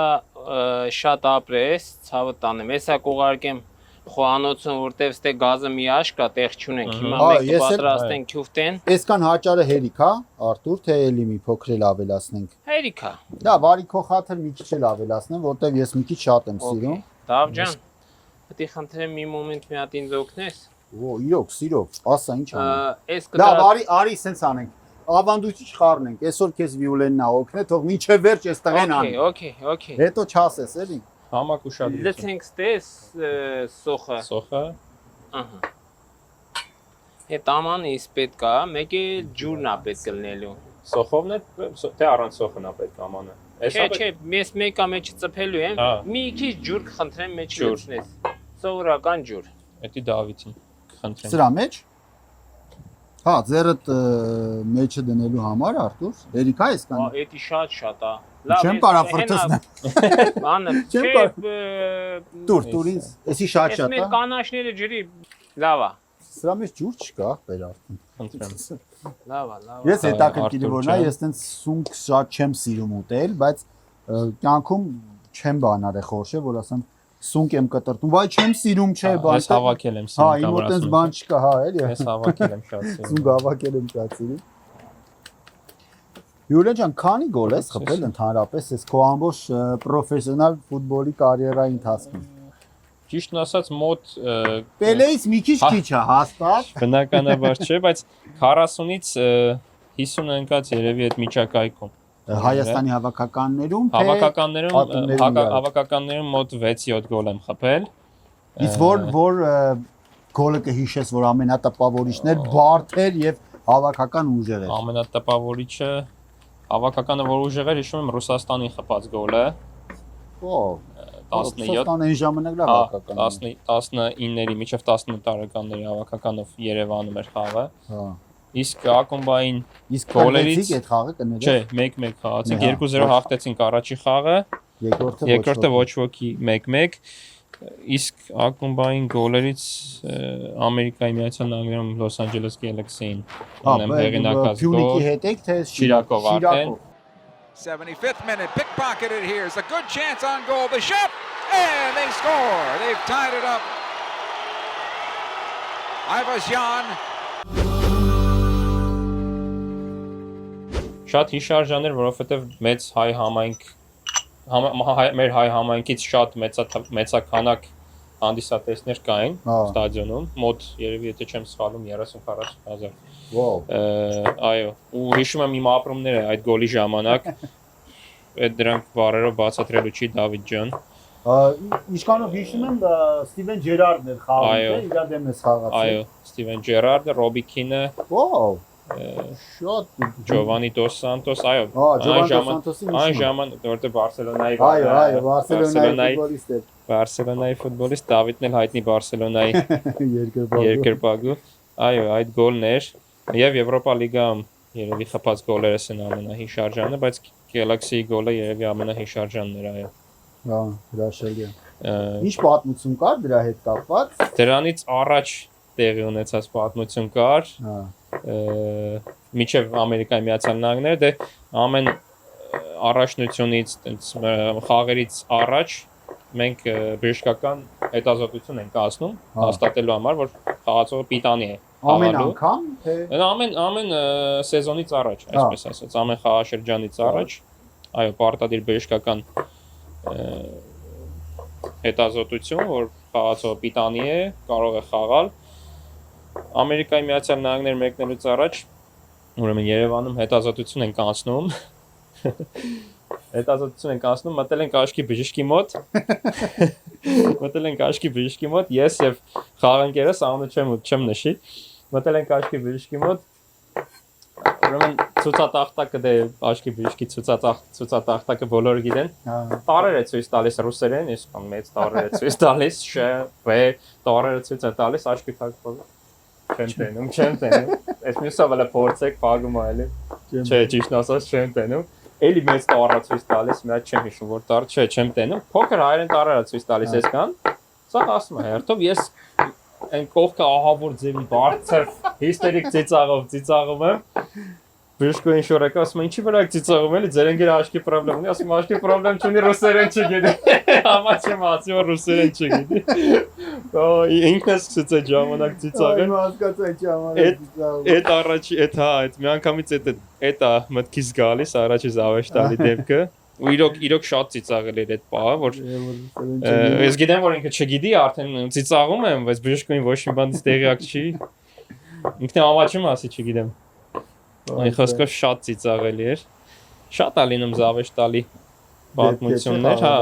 S1: շատ ապրես, ցավը տանեմ, էսա կուղարկեմ խոհանոցում որտեվ ստե գազը մի աշկա տեղ չունենք հիմա
S3: Հա,
S1: մեկը
S3: ես էլ-
S1: պատրաստենք քյուֆտեն
S3: Այսքան հաճարը հերիք հա Արտուր թե էլի մի փոքր էլ ավելացնենք։
S1: հերիքա
S3: Դա վարիքո խաթր մի քիչ էլ ավելացնեմ, որտեվ ես մի քիչ շատ եմ սիրում։
S1: Դավջան պետք է խնդրեմ մի մոմենտ մի հատ ինձ օգնես
S3: Ո, իրոք, սիրով, ասա ինչ անենք։
S1: Այս
S3: Լավ,
S1: կտա
S3: արի սենց անենք։ Ավանդույթի չխառնենք։ Այսօր քեզ Վիոլեննա օգնե, թող մինչև վերջ այս տղեն անի։
S1: Okay
S3: Հետո չասես, էլի։
S2: Համակ ուշադրություն։
S1: Լեցենք ստես սոխը
S2: Սոխը։
S1: ահա Հետ աման իս պետք է մեկը ջուրն է պետք լինելու
S2: Սոխովն է թե առանց սոխն է պետք ամանը։
S1: Չէ, ես մեկը մեջ ծփելու եմ
S2: Հա։
S1: մի քիչ ջուր կխնդրեմ մեջ
S2: Ջուր։
S1: լցնես սովորական ջուր
S2: Էդի Դավիթին խնդրեմ։
S3: Սրա մեջ։ Հա, ձերդ մեջը դնելու համար Արտուր, հերիք է այսքան։
S1: Էդի շատ է
S3: Չեմ կարա ֆրտոսնեմ։
S1: Անը
S3: Չեմ
S1: չէ
S3: Տուր ինձ, էսի շատ
S1: Այս
S3: շատ
S1: մեր
S3: է։
S1: կանաչները ջրի լավ է
S3: Սրա մեջ ջուր չկա, բեր Արտուր։
S2: Խնդրեմ։
S1: լավ է
S3: Ես հետաքրքիր
S2: Արտուր
S3: որնա,
S2: ջան։
S3: ես տենց սունկ շատ չեմ սիրում ուտել, բայց կյանքում չեմ բանարե խորշե, որ ասեմ սունկ եմ կտրտում, վայ չեմ սիրում, չէ, բան։
S2: Ես հավաքել եմ
S3: Հա,
S2: սիրում
S3: իմ մոտ տենց բան չկա, հա, էլի։
S2: Ես հավաքել եմ շատ սիրում։
S3: Սունկ հավաքել եմ շատ սիրում։ Յուլիա ջան, քանի գոլ ես խփել ընդհանրապես այս քո ամբողջ պրոֆեսիոնալ ֆուտբոլի կարիերայի ընթացքում։
S2: Ճիշտն ասած մոտ
S3: Պելեից մի քիչ քիչ է հաստատ։
S2: բնականաբար չէ, բայց 40-ից 50 ընկած երևի այդ միջակայքում։
S3: Հայաստանի հավաքականներում թե
S2: Հավաքականներում մոտ 6-7 գոլ եմ խփել։
S3: Իսկ որ գոլը կհիշես, որ ամենատպավորիչն էր, բարդ էր եւ հավաքական ուժեղ էր։
S2: Ամենատպավորիչը հավաքականը որ ուժեղ էր, հիշում եմ Ռուսաստանի խփած գոլը։
S3: Օ,
S2: 17
S3: Ռուսաստանը այն ժամանակ լավ հավաքական էր։
S2: 19-ների միջև 18 տարեկանների հավաքականով Երևանում էր խաղը։
S3: Հա։
S2: Իսկ ակումբային
S3: Իսկ
S2: գոլերից
S3: այդ խաղը կներես։
S2: չէ, 1-1 խաղացինք, 2-0 հաղթեցինք առաջի խաղը, երկրորդը ոչ ոքի 1-1, իսկ ակումբային գոլերից Ամերիկայի Միացյալ Նահանգներում Լոս Անջելես Գելեքսին ունեմ հեղինակած գոլ։
S3: Փյունիկի հետ եք թե
S2: Շիրակով արդեն։
S6: 75th minute, pickpocketed here. It's a good chance on goal. The shot, and they score. They've tied it up. Ivasyan.
S2: Շատ հիշարժան էր, որովհետև մեծ հայ համայնք մեր հայ համայնքից շատ մեծականակ հանդիսատեսներ կային ստադիոնում, մոտ երևի եթե չեմ սխալվում 30-40 հազար։
S3: Վաու։
S2: Այո, ու հիշում եմ իմ ապրումները այդ գոլի ժամանակ, այդ դրանք բառերով բացատրելու չի Դավիթ ջան։
S3: Ինչքանով հիշում եմ Ստիվեն Ջերարդն էր խաղում, իր դեմ էս խաղացել։
S2: Այո, Ստիվեն Ջերարդը, Ռոբի Քինը,
S3: Վաու։ Շատ
S2: Ջովանի Դոս Սանտոս, այո։ Այն ժամանակ, որտեղ Բարսելոնայի
S3: Այո, Բարսելոնայի ֆուտբոլիստ էր։
S2: Բարսելոնայի ֆուտբոլիստ Դավիթն էլ հայտնի Բարսելոնայի երկրպագու։ Այո, այդ գոլն էր եւ Եվրոպա լիգայում երևի խփած գոլերս են ամենահիշարժանը, բայց Galaxy գոլը երևի ամենահիշարժանն էր, այո։
S3: Հա, հրաշալի է։ Ինչ պատմություն կար դրա հետ կապված։
S2: Դրանից առաջ տեղի ունեցած պատմություն կար։
S3: Հա։
S2: Միջև Ամերիկայի Միացյալ Նահանգները դե ամեն առաջնությունից տենց խաղերից առաջ մենք բժշկական հետազոտություն ենք անցնում հաստատելու համար որ խաղացողը պիտանի է
S3: ամեն անգամ թե
S2: ամեն սեզոնից առաջ այսպես ասած ամեն խաղաշրջանից առաջ այո պարտադիր բժշկական հետազոտություն որ խաղացողը պիտանի է կարող է խաղալ Ամերիկայի Միացյալ Նահանգներ մեկնելուց առաջ ուրեմն Երևանում հետազոտություն ենք անցնում մտել ենք աչքի բժշկի մոտ ես եւ խաղանկերս անունը չեմ նշի մտել ենք աչքի բժշկի մոտ ուրեմն ցուցատախտակը դե աչքի բժշկի ցուցատախտակը բոլորը գիտեն տարեր է ցույց տալիս ռուսերեն ես մեծ տարեր է ցույց տալիս տարերը ցույց է տալիս աչքի թակը Չեմ տենում, ես մյուսով էլ փորձեք փագում այլի, չէ, ճիշտ ասած չեմ տենում, էլի մեծ տարա ցույց տալիս, մի հատ չեմ հիշում, որ տար չէ, չեմ տենում, փոքր հայերեն տարարա ցույց տալիս այսքան, սա ասում է հերթով, ես այն կողքը ահավոր ձևի բարձր, հիստերիկ ծիծաղով եմ, Բժշկուհին շորակը ասում է ինչի վրա ծիծաղում էլի ձեր ընկերը աչքի խնդրեմ ունի ասում աչքի խնդրեմ չունի ռուսերեն չգիտի համաչեմ ասում ռուսերեն չգիտի ինքն է սկսեց այդ ժամանակ ծիծաղել
S3: հասկացա այդ ժամանակ ծիծաղում
S2: այդ առաջի այդ մի անգամից այդ մտքից գալիս առաջի զավեշտալի դեպքը ու իրոք շատ ծիծաղել էր այդ պահը որ ես գիտեմ որ ինքը չգիտի արդեն ծիծաղում եմ բայց բժշկուհին ոչ մի բանից տեղյակ չի ինքն է համաչեմ ասի չգիտեմ Այն խոսքով շատ ծիծաղելի էր։ Շատ է լինում զավեշտալի պատմություններ, հա,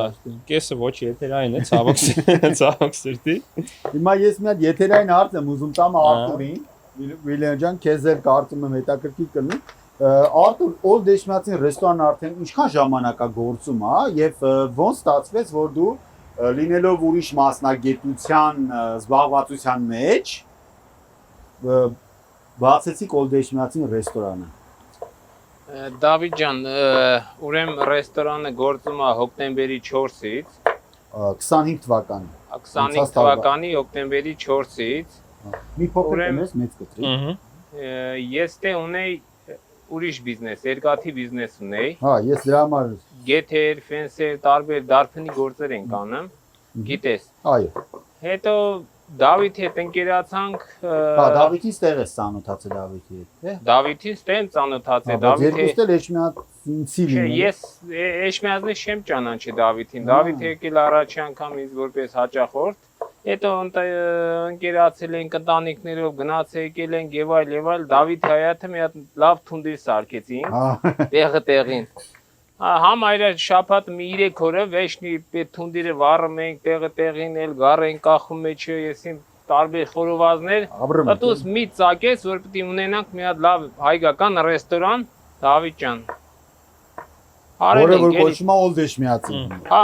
S2: կեսը ոչ եթերային է, ցավոք սրտի։
S3: Հիմա ես մի հատ եթերային հարց եմ ուզում տամ Արտուրին, Վիլյան ջան, քեզ էլ կարծում եմ հետաքրքիր կլինի։ Արտուր, Օլդ Էշմիածին ռեստորանը արդեն ինչքան ժամանակ է գործում, հա, եւ ոնց ստացվեց, որ դու լինելով ուրիշ մասնագիտության զբաղվածության մեջ բացեցիք Օլդ Էշմիածին ռեստորանը։
S1: Դավիթ ջան, ուրեմն ռեստորանը գործում է հոկտեմբերի 4-ից
S3: 25 թվականի։
S1: 25 թվականի հոկտեմբերի 4-ից։
S3: Մի փոքր կնես մեծ կտրի։
S1: Ես դե ունեի ուրիշ բիզնես, երկաթի բիզնես ունեի։
S3: Հա, ես դրա համար
S1: Գեթեր, ֆենսեր, տարբեր դարբնի գործեր ենք անում։ Գիտես։
S3: Այո։
S1: Հետո Դավիթի հետ ընկերացանք։
S3: Հա, Դավիթից տեղ ես ծանոթացել Դավիթի հետ, թե։
S1: Դավիթից տեղ ծանոթացել
S3: Դավիթի։ Երկուստ էլ Էշմիածինցի լինում։
S1: Ես Էշմիածնի չեմ ճանաչի Դավիթին։ Դավիթը եկել առաջի անգամ ինձ որպես հաճախորդ։ Հետո ընկերացել ենք ընտանիքներով, գնացել եկել ենք եւ այլ Դավիթի հայաթը մի հատ լավ թունդիր սարքեցին։ Տեղին։ Համայրը շաբաթ մի 3 օրը վեշնի թունդիրը վառում ենք տեղին էլ գառեն կախում մեջը եսին տարբեր խորովածներ դուս մի ծակես որ պիտի ունենանք մի հատ լավ հայկական ռեստորան Դավիթ ջան
S3: Որը որ կոչվում է Օլդ Էշմիածին
S1: Հա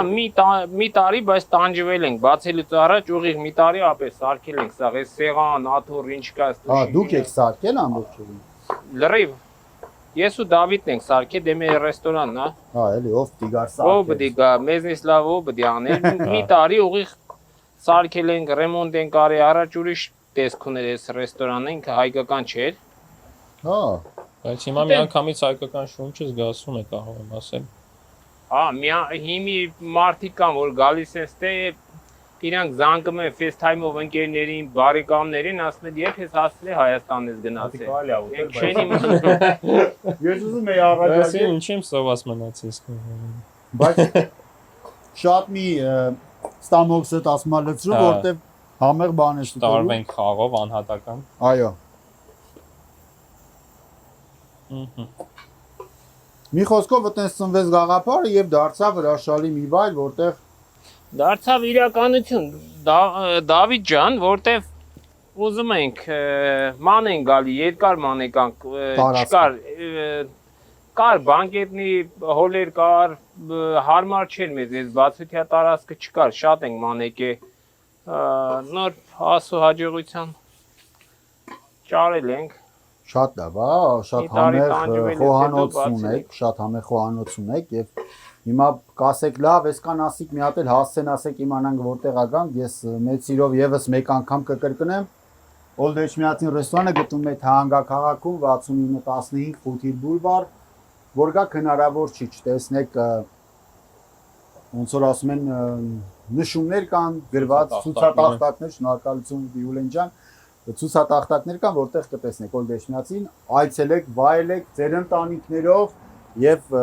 S1: մի տարի բայց տանջվել ենք բացելուց առաջ ուղիղ մի տարի ապես սարքել ենք սա այս սեղան աթոռ ինչ կա
S3: Հա դուք եք սարքել ամբողջովին
S1: Լրիվ Ես ու Դավիթն ենք սարքել դե մեր ռեստորանն, հա։
S3: Հա, էլի ով պիտի գար սարքել։
S1: Ով պիտի գա, մեզնից լավ ով պիտի անել։ Մի տարի ուղիղ սարքել ենք, ռեմոնտ ենք արել, առաջ ուրիշ տեսք ուներ այս ռեստորանը, ինքը հայկական չէր։
S3: Հա,
S2: բայց հիմա մի անգամից հայկական շունչը զգացում է կարող եմ ասել։
S1: Հա, հիմի մարդիկ կան, որ գալիս են ստե իրանք զանգում են FaceTime-ով ընկերներին, բարեկամներին, ասում են, երբ ես հասել Հայաստանից գնացել։ Չեն իմանում։
S3: Ես ուզում եի առաջարկել,
S2: ինչի՞ եմ սոված մնացես։
S3: բայց շատ մի ստամոքսը ասում լցրու, որտեվ համեղ բան է շուտով։
S2: Տարվենք խաղով անհատական։
S3: Այո։ Մի խոսքով այտենց ծնվեց գաղափարը եւ դարձավ հրաշալի մի վայր, որտեղ
S1: Դարձավ իրականություն Դավիթ ջան, որտեվ ուզում ենք ման են գալի, երկար ման եկանք, չկար, կար բանկետնի հոլեր կար, հարմար չէր մեզ, ես բացությա տարածքը չկար, շատ ենք ման եկե, նոր ասու հաջողության ճարել ենք,
S3: շատ լավ, շատ համեղ խոհանոց ունեք, շատ համեղ խոհանոց ունեք եւ Հիմա կասեք լավ, այսքան ասիկ մի հատ էլ հասցեն ասեք իմանանք որտեղ ա գանք, ես մեծ սիրով եւս մեկ անգամ կկրկնեմ։ Օլդ Էշմիածին ռեստորանը գտնվում է Թահանգաքաղաքում 6915 Խութիլ բուլվար, որ գաք հնարավոր չի չտեսնեք ոնց որ ասում են նշումներ կան, գրված ցուցատախտակներ, շնորհակալություն Վիուլեն ջան, ցուցատախտակներ կան, որտեղ կտեսնեք Օլդ Էշմիածին, այցելեք, վայելեք ձեր ընտանիքներով եւ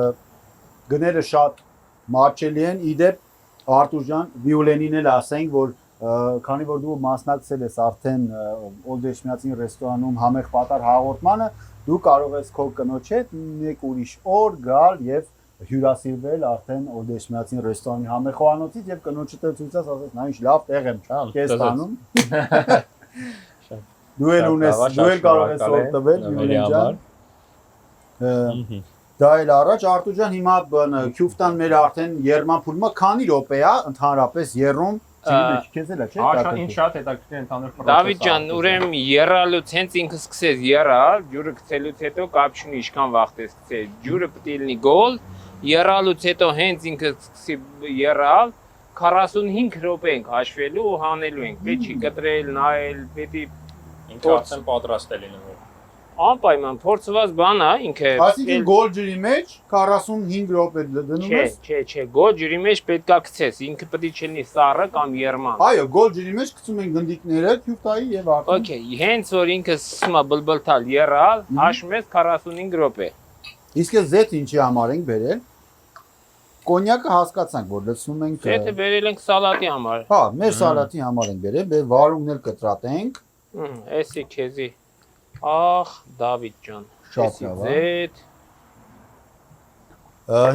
S3: Գները շատ մարչելի են, իդեպ Արտուր ջան, Վիուլենին էլ ասենք, որ քանի որ դու մասնակցել ես արդեն Օլդ Էշմիածին ռեստորանում համեղ պատար հաղորդմանը, դու կարող ես քո կնոջ հետ մեկ ուրիշ օր գալ եւ հյուրասիրվել արդեն Օլդ Էշմիածին ռեստորանի համեղ խոհանոցից եւ կնոջը ցույցած ասես, նա ինչ լավ տեղ եմ, քեզ տանում։ Դու էլ ունես, դու էլ կարող ես օգտվել Վիուլեն ջան։ Դա էլ առաջ Արտուր ջան հիմա Քյուֆտան մեր արդեն երման փուլմա քանի րոպե է ընդհանրապես երում քեզ էլ է չէ՞
S2: Աշա ինչ շատ հետաքրքիր ընդհանուր պրոցես
S1: Դավիթ ջան ուրեմն եռալուց հենց ինքը սկսեց եռալ ջուրը գցելուց հետո կապ չունի ինչքան վախտես գցել ջուրը պետք է լինի գոլ եռալուց հետո հենց ինքը սկսի եռալ 45 րոպե ենք հաշվելու ու հանելու ենք պետք չի կտրել նայել պետք է
S2: ինքը արդեն պատրաստ է լինում
S1: Անպայման փորձված բան է ինքը։
S3: Այսինքն գոլ ջրի մեջ 45 րոպե դնում ես։
S1: Չէ, գոլ ջրի մեջ պետքա գցես, ինքը պետք է չլինի սառը կամ երման։
S3: Այո, գոլ ջրի մեջ գցում են գնդիկները, քյուֆտայի եւ արդեն։
S1: Okay, հենց որ ինքը սկսում է բլբլթալ եռալ, հաշվում ես 45 րոպե։
S3: Իսկ այս զեթ ինչի համար ենք բերել։ Կոնյակը հասկացանք, որ լցնում ենք։
S1: Եթե բերել ենք սալատի համար։
S3: Հա, մեր սալատի համար ենք բերել, բեր վարունգն էլ կտրատենք։
S1: Էսի քեզի։ Ախ, Դավիթ ջան։
S3: Շատ լավ է։
S1: Զեթ։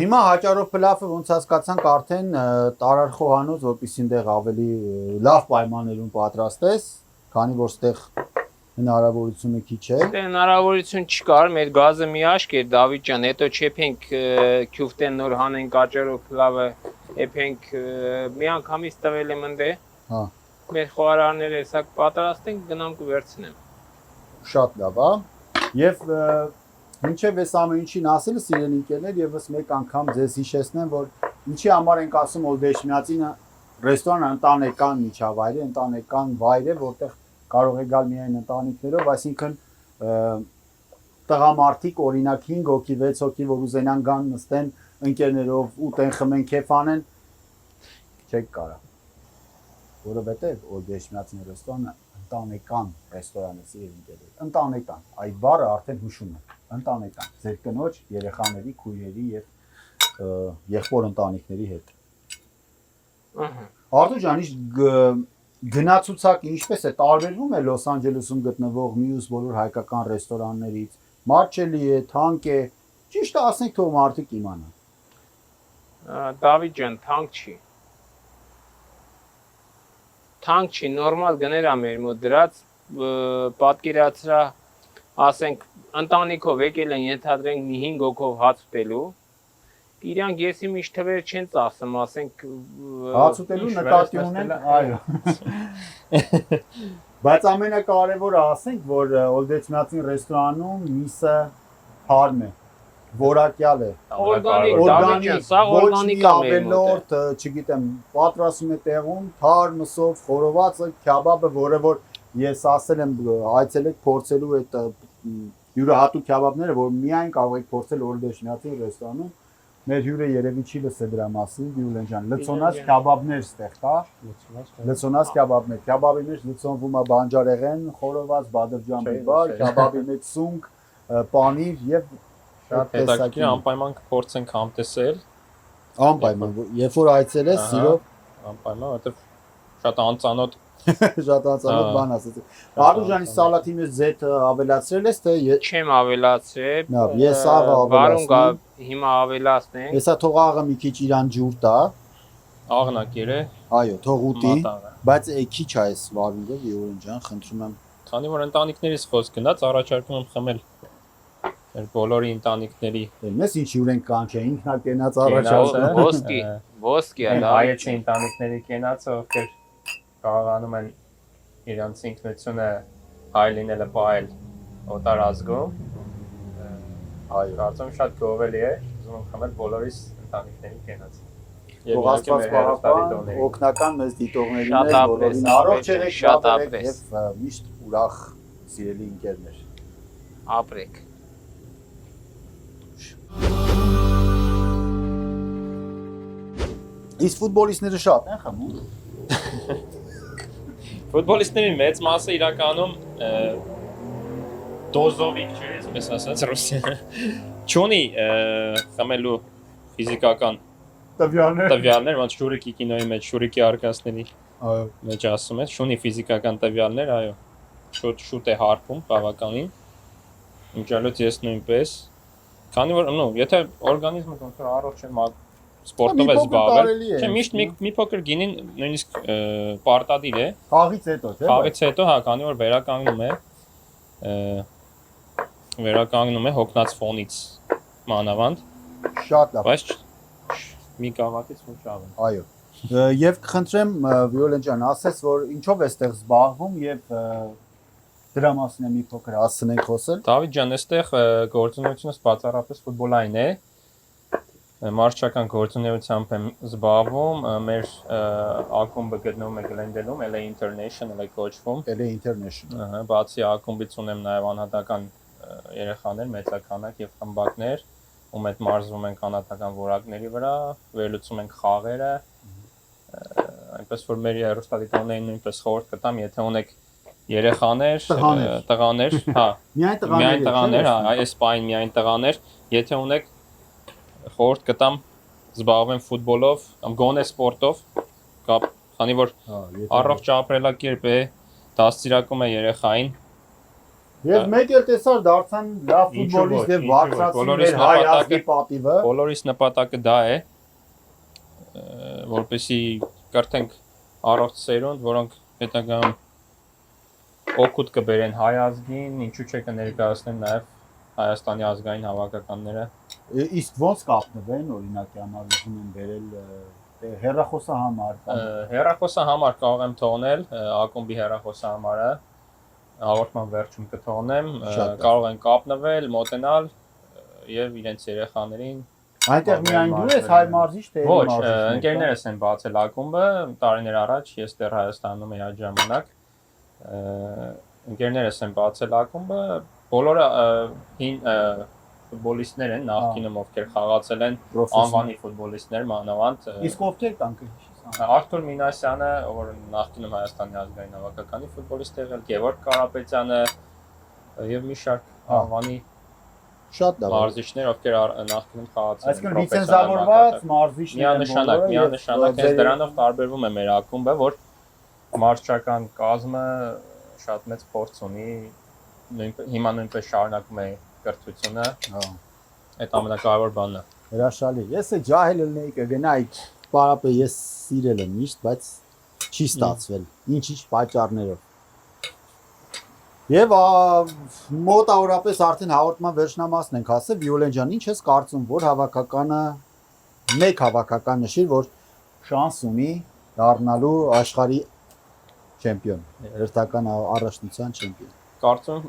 S3: Հիմա հաճարով փլավը ոնց հասկացանք արդեն տարար խոհանոց, որպեսզի այնտեղ ավելի լավ պայմաններում պատրաստես, քանի որ այդտեղ հնարավորությունը քիչ է։
S1: Դե հնարավորություն չկար, մեր գազը մի աշկ էր Դավիթ ջան, հետո չեփենք քյուֆտեն նոր հանենք հաճարով փլավը, եփենք մի անգամից տվել եմ ընդ։
S3: Հա։
S1: Մեր խոհարարները հեսա պատրաստենք, գնամ կվերցնեմ։
S3: Շատ լավ է։ Եվ մինչև այս ամեն ինչին ասելը սիրելի ընկերներ, եւս մեկ անգամ ձեզ հիշեցնեմ, որ ինչի համար ենք ասում Օլդեշմիածինը ռեստորան ընտանեկան միջավայր է, ընտանեկան վայր է, որտեղ կարող է գալ միայն ընտանիքներով, այսինքն տղամարդիկ օրինակ 5 հոգի, 6 հոգի, որ ուզենան գան նստեն ընկերներով ուտեն, խմեն, քեֆ անեն, չեք կարա։ Որովհետև Օլդեշմիածինը ռեստորանը ընտանեկան ռեստորան է, սիրելի ընկերներ, ընտանեկան, այդ բառը արդեն հուշում է, ընտանեկան, ձեր կնոջ, երեխաների, քույրերի եւ եղբոր ընտանիքների հետ։ Արտուր ջան, գնացուցակը ինչպես է, տարբերվում է Լոս Անջելեսում գտնվող մյուս բոլոր հայկական ռեստորաններից, մարչելի է, թանկ է, ճիշտ է ասենք, թող մարդիկ իմանան։
S1: Դավիթ ջան, թանկ չի։ Թանկ չի, նորմալ գներ է մեր մոտ դրած, պատկերացրա, ասենք, ընտանիքով եկել են ենթադրենք մի 5 հոգով հաց ուտելու, իրանք եսի միշտ թվեր չեն ծասում, ասենք
S3: հաց ուտելու նկատի ունեն, այո։ Բայց ամենակարևորը ասենք, որ Օլդեշմիածին ռեստորանում միսը հարմ է, որակյալ է։
S1: Օրգանիկ, Դավիթ ջան, սա օրգանիկ է մեր մոտ։
S3: Չգիտեմ, պատրաստում է տեղում, թար մսով, խորովածը, քյաբաբը, որը որ ես ասել եմ, այցելեք փորձելու այդ յուրահատուկ քյաբաբները, որ միայն կարող եք փորձել Օլդեշմիածին ռեստորանում։ Մեր հյուրը երևի չի լսել դրա մասին, Գյուլեն ջան, լցոնած քյաբաբներ ստեղ կա։ Լցոնած քյաբաբներ, քյաբաբի մեջ լցոնվում է բանջարեղեն, խորոված, բադրջան բիբար, քյաբաբի մեջ սունկ, պանիր եւ
S2: շատ հետաքրքիր անպայման կփորձենք համտեսել։
S3: Անպայման, երբ որ այցելես, սիրով
S2: անպայման, որովհետեւ շատ անծանոթ
S3: շատ անծանոթ բան ասեցի։ Արտուր ջանի սալատի մեջ զեթ ավելացրել ես թե
S1: չեմ ավելացրել։
S3: Լավ, ես աղը
S1: վարունգ
S3: ավելացնեմ։
S1: հիմա ավելացնենք։
S3: Հեսա թող աղը մի քիչ իրան ջուր տա։
S2: աղնակեր է։
S3: Այո, թող ուտի, բայց քիչ է այս վարունգը, Գյուլեն ջան, խնդրում եմ։
S2: Քանի որ ընտանիքներից խոսք գնաց, առաջարկում եմ խմել մեր բոլորի ընտանիքների։
S3: Մեզ ինչ հյուր ենք կանչե, ինքնակենաց առաջարկում։
S1: Ոսկի է,
S2: հայեցի ընտանիքների կենացը, ովքեր կարողանում են իրանց ինքնությունը հայ լինելը պահել օտար ազգում։ Այո, կարծում շատ գովելի է, ուզում եմ խմել բոլորիս ընտանիքների կենացը։
S3: Թող Աստված պահապան, օգնական մեզ դիտողներին
S1: Շատ
S3: է,
S1: ապրես,
S3: բոլորին առողջ եղեք,
S1: շատ
S3: շատ եղեք
S1: ապրես։
S3: եւ միշտ ուրախ սիրելի ընկերներ։
S1: Ապրեք։
S3: Իսկ ֆուտբոլիստները շատ են խմում։
S2: Ֆուտբոլիստների մեծ մասը իրականում դոզովիկ չէ, այսպես ասած ռուսիա։ Չունի խմելու ֆիզիկական տվյալներ, ոնց Շուրիկի կինոյի մեջ, Շուրիկի արկածների մեջ ասում է, չունի ֆիզիկական տվյալներ, այո։ Շուտ է հարբում բավականին։ Ինչալուց ես նույնպես։ Քանի որ, եթե օրգանիզմը ոնց որ առողջ է, սպորտով է զբաղվել։ Չէ, միշտ մի փոքր գինին նույնիսկ պարտադիր է։
S3: Խաղից հետո, չէ՞։
S2: Խաղից հետո, հա, քանի որ վերականգնում է հոգնած ֆոնից մանավանդ։
S3: Շատ լավ։
S2: Բայց մի կավակից ոչ ավեն։
S3: Այո։ Եվ կխնդրեմ Վիոլեն ջան, ասես որ ինչով է այստեղ զբաղվում եւ դրա մասին մի փոքր հասցնենք խոսել։
S2: Դավիթ ջան, այստեղ գործունեությունը բացառապես ֆուտբոլային է։ Մարշչական գործունեությամբ եմ զբաղվում, մեր ակումբը գտնվում է Գլենդելում, LA International է կոչվում։
S3: LA International։
S2: Բացի ակումբից ունեմ նաև անհատական երեխաներ, մեծականակ եւ խմբակներ, ում հետ մարզվում են կանադական որակների վրա, վերլուծում ենք խաղերը, այնպես որ մեր հեռուստադիտողներին նույնպես խորհուրդ կտամ, եթե ունեք երեխաներ, տղաներ, հա, միայն տղաներ, հա, այս պայն միայն տղաներ, եթե ունեք խորհուրդ կտամ զբաղվեն ֆուտբոլով, կամ գոնե սպորտով, քանի որ առողջ ապրելակերպ է, դաստիարակում է երեխային։
S3: Եվ մեկ էլ տեսար դարձան լավ ֆուտբոլիստ եւ բարձրացին մեր հայ ազգի պատիվը։
S2: Բոլորիս նպատակը դա է, որպեսզի կրթենք առողջ սերունդ, որոնք հետագայում օգուտ կբերեն հայ ազգին, ինչու՞ չէ կներկայացնեն նաեւ Հայաստանի ազգային հավաքականները։
S3: Իսկ ոնց կապնվեն, օրինակի համար ուզում են բերել հեռախոսահամար։
S2: Հեռախոսահամար կարող եմ թողնել, ակումբի հեռախոսահամարը հաղորդման վերջում կթողնեմ, կարող են կապնվել, մոտենալ եւ իրենց երեխաներին։
S3: Այնտեղ միայն դու ես հայ մարզիչ, թե
S2: ոչ, ընկերներս են բացել ակումբը տարիներ առաջ, ես դեռ Հայաստանում էի այդ ժամանակ։ Ընկերներս են բացել ակումբը, բոլորը հին ֆուտբոլիստներ են, նախկինում ովքեր խաղացել են, անվանի ֆուտբոլիստներ, մանավանդ։
S3: Իսկ ովքեր կան քիչ։
S2: Արթուր Մինասյանը, ով նախկինում Հայաստանի ազգային հավաքականի ֆուտբոլիստ է եղել, Գևորգ Կարապետյանը եւ մի շարք անվանի
S3: շատ լավ
S2: մարզիչներ, ովքեր նախկինում խաղացել են։
S3: Այսինքն լիցենզավորված մարզիչներ են։
S2: Միանշանակ հենց դրանով տարբերվում է մեր ակումբը, որ մարզչական կազմը շատ մեծ փորձ ունի, հիմա նույնպես շարունակում է կրթությունը։ Այդ ամենակարևոր բանն է։
S3: Հրաշալի։ Ես է ջահել լինեի կգնայի, պարապե ես սիրել եմ միշտ, բայց չի ստացվել։ Ինչ պատճառներով։ Եվ մոտավորապես արդեն հաղորդման վերջնամասն ենք հասել, Վիոլեն ջան, ինչ ես կարծում, որ հավաքականը մեկ հավաքական նշիր, որ շանս ունի դառնալու աշխարհի չեմպիոն, հերթական առաջնության չեմպիոն։
S2: Կարծում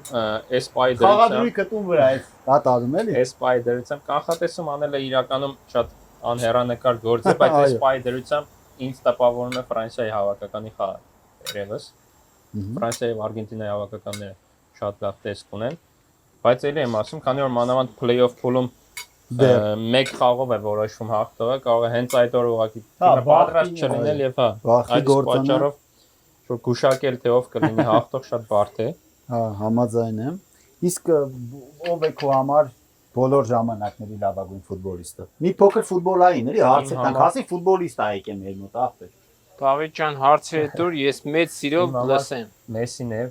S2: այս պայի
S3: խաղադրույքը գտում վրա է կատարում էլի։
S2: Այս պայի դրությամբ կանխատեսում անելը իրականում շատ անհեռանկար գործ է, բայց այս պայի դրությամբ ինձ տպավորում է Ֆրանսիայի հավաքականի խաղը երևս։ Ֆրանսիայի եւ Արգենտինայի հավաքականները շատ լավ տեսք ունեն, բայց ելի եմ ասում, քանի որ մանավանդ play-off փուլում մեկ խաղով է որոշվում հաղթողը, կարող է հենց այդ օր ուղղակի պատրաստ չլինել եւ այդ պատճառով որ գուշակել թե ով կլինի հաղթող շատ բարդ է։
S3: Հա, համաձայն եմ։ Իսկ ով է քո համար բոլոր ժամանակների լավագույն ֆուտբոլիստը։ Մի փոքր ֆուտբոլային, էլի հարց տանք, ասի ֆուտբոլիստ ա եկե մեր մոտ ախպեր։
S1: Դավիթ ջան, հարցերը դուր, ես մեծ սիրով լսեմ։
S2: Մեսին է,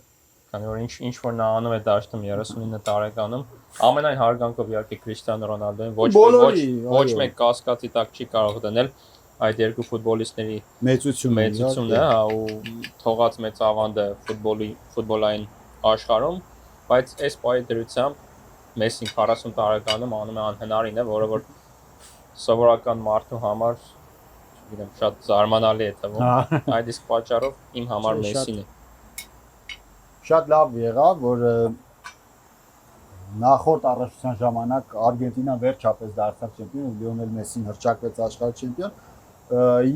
S2: քանի որ ինչ որ նա անում է դաշտում 39 տարեկանում, ամենայն հարգանքով իհարկե Քրիստիանո Ռոնալդոին ոչ մեկ կասկածի տակ չի կարող դնել այդ երկու ֆուտբոլիստների մեծությունը, հա, ու թողած մեծ ավանդը ֆուտբոլային աշխարհում, բայց այս պայի դրությամբ Մեսին 40 տարեկանում անում է անհնարինը, որը որ սովորական մարդու համար, չգիտեմ, շատ զարմանալի է թվում։ Այդ իսկ պատճառով իմ համար Մեսին է։
S3: Շատ լավ եղավ, որ նախորդ առաջնության ժամանակ Արգենտինան վերջապես դարձավ չեմպիոն, Լիոնել Մեսին հռչակվեց աշխարհի չեմպիոն։